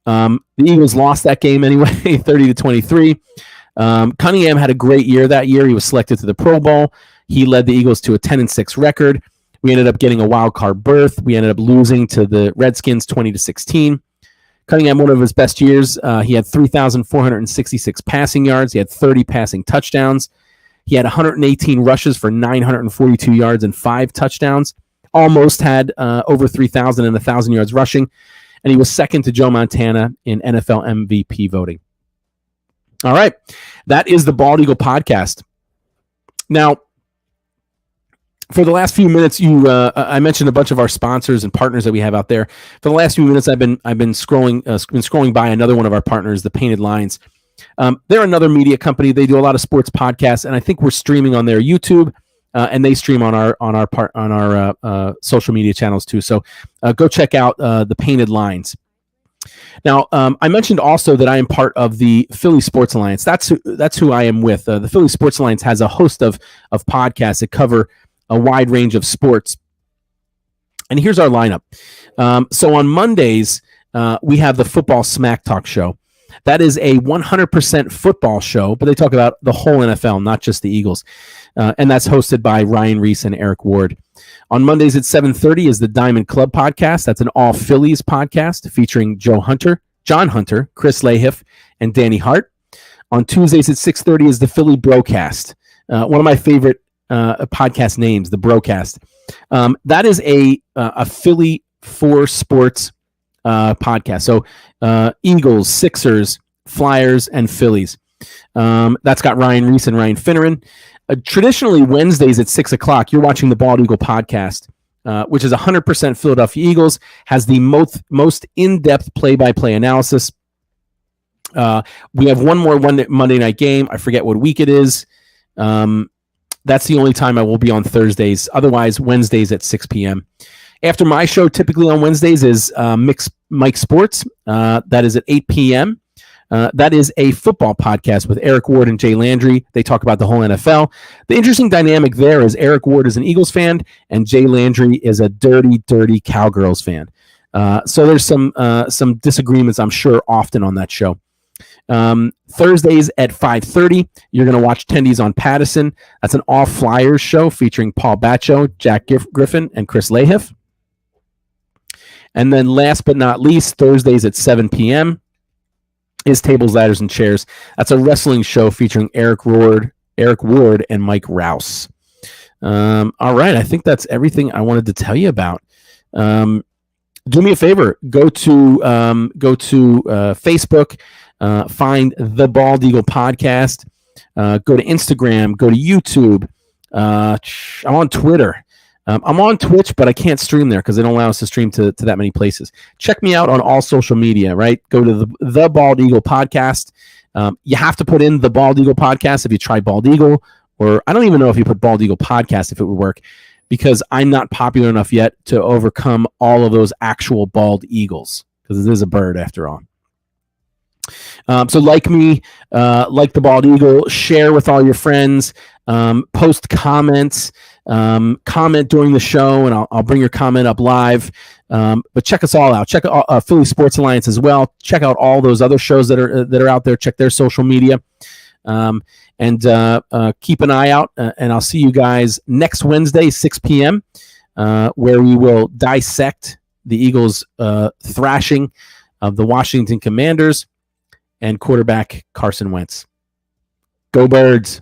The Eagles lost that game anyway, 30-23. Cunningham had a great year that year. He was selected to the Pro Bowl. He led the Eagles to a 10-6 record. We ended up getting a wild card berth. We ended up losing to the Redskins 20-16. Cunningham, one of his best years. He had 3,466 passing yards. He had 30 passing touchdowns. He had 118 rushes for 942 yards and 5 touchdowns. Almost had over 3,000 and 1,000 yards rushing. And he was second to Joe Montana in NFL MVP voting. All right. That is the Bald Eagle podcast. Now, for the last few minutes, I mentioned a bunch of our sponsors and partners that we have out there. For the last few minutes, I've been scrolling by another one of our partners, the Painted Lines. They're another media company. They do a lot of sports podcasts, and I think we're streaming on their YouTube, and they stream on our social media channels too. So go check out the Painted Lines. Now, I mentioned also that I am part of the Philly Sports Alliance. That's who I am with. The Philly Sports Alliance has a host of podcasts that cover a wide range of sports. And here's our lineup. So on Mondays, we have the Football Smack Talk show. That is a 100% football show, but they talk about the whole NFL, not just the Eagles. And that's hosted by Ryan Reese and Eric Ward. On Mondays at 7:30 is the Diamond Club podcast. That's an all Phillies podcast featuring John Hunter, Chris Lahiff, and Danny Hart. On Tuesdays at 6:30 is the Philly Broadcast. One of my favorite podcast names, the Broadcast. That is a Philly for sports podcast. So Eagles, Sixers, Flyers, and Phillies. That's got Ryan Reese and Ryan Finneran. Traditionally, Wednesdays at 6 o'clock, you're watching the Bald Eagle podcast, which is 100% Philadelphia Eagles, has the most in-depth play-by-play analysis. We have one more Monday night game. I forget what week it is. That's the only time I will be on Thursdays. Otherwise, Wednesdays at 6 p.m. After my show, typically on Wednesdays, is Mike Sports. That is at 8 p.m. That is a football podcast with Eric Ward and Jay Landry. They talk about the whole NFL. The interesting dynamic there is Eric Ward is an Eagles fan and Jay Landry is a dirty, dirty Cowgirls fan. So there's some disagreements, I'm sure, often on that show. Thursdays at 5:30, you're going to watch Tendies on Pattison. That's an all Flyers show featuring Paul Baccio, Jack Griffin, and Chris Lahiff. And then last but not least, Thursdays at 7 p.m. is Tables, Ladders, and Chairs. That's a wrestling show featuring Eric Ward, and Mike Rouse. All right, I think that's everything I wanted to tell you about. Do me a favor, go to Facebook, find the Bald Eagle Podcast, go to Instagram, go to YouTube. I'm on Twitter. I'm on Twitch, but I can't stream there because they don't allow us to stream to that many places. Check me out on all social media, right? Go to the Bald Eagle Podcast. You have to put in the Bald Eagle Podcast if you try Bald Eagle, or I don't even know if you put Bald Eagle Podcast if it would work, because I'm not popular enough yet to overcome all of those actual bald eagles, because it is a bird after all. So like me, like the Bald Eagle, share with all your friends, post comments, comment during the show, and I'll bring your comment up live. But check us all out. Check out Philly Sports Alliance as well. Check out all those other shows that are out there. Check their social media, and keep an eye out. And I'll see you guys next Wednesday, 6 p.m., where we will dissect the Eagles' thrashing of the Washington Commanders and quarterback Carson Wentz. Go Birds!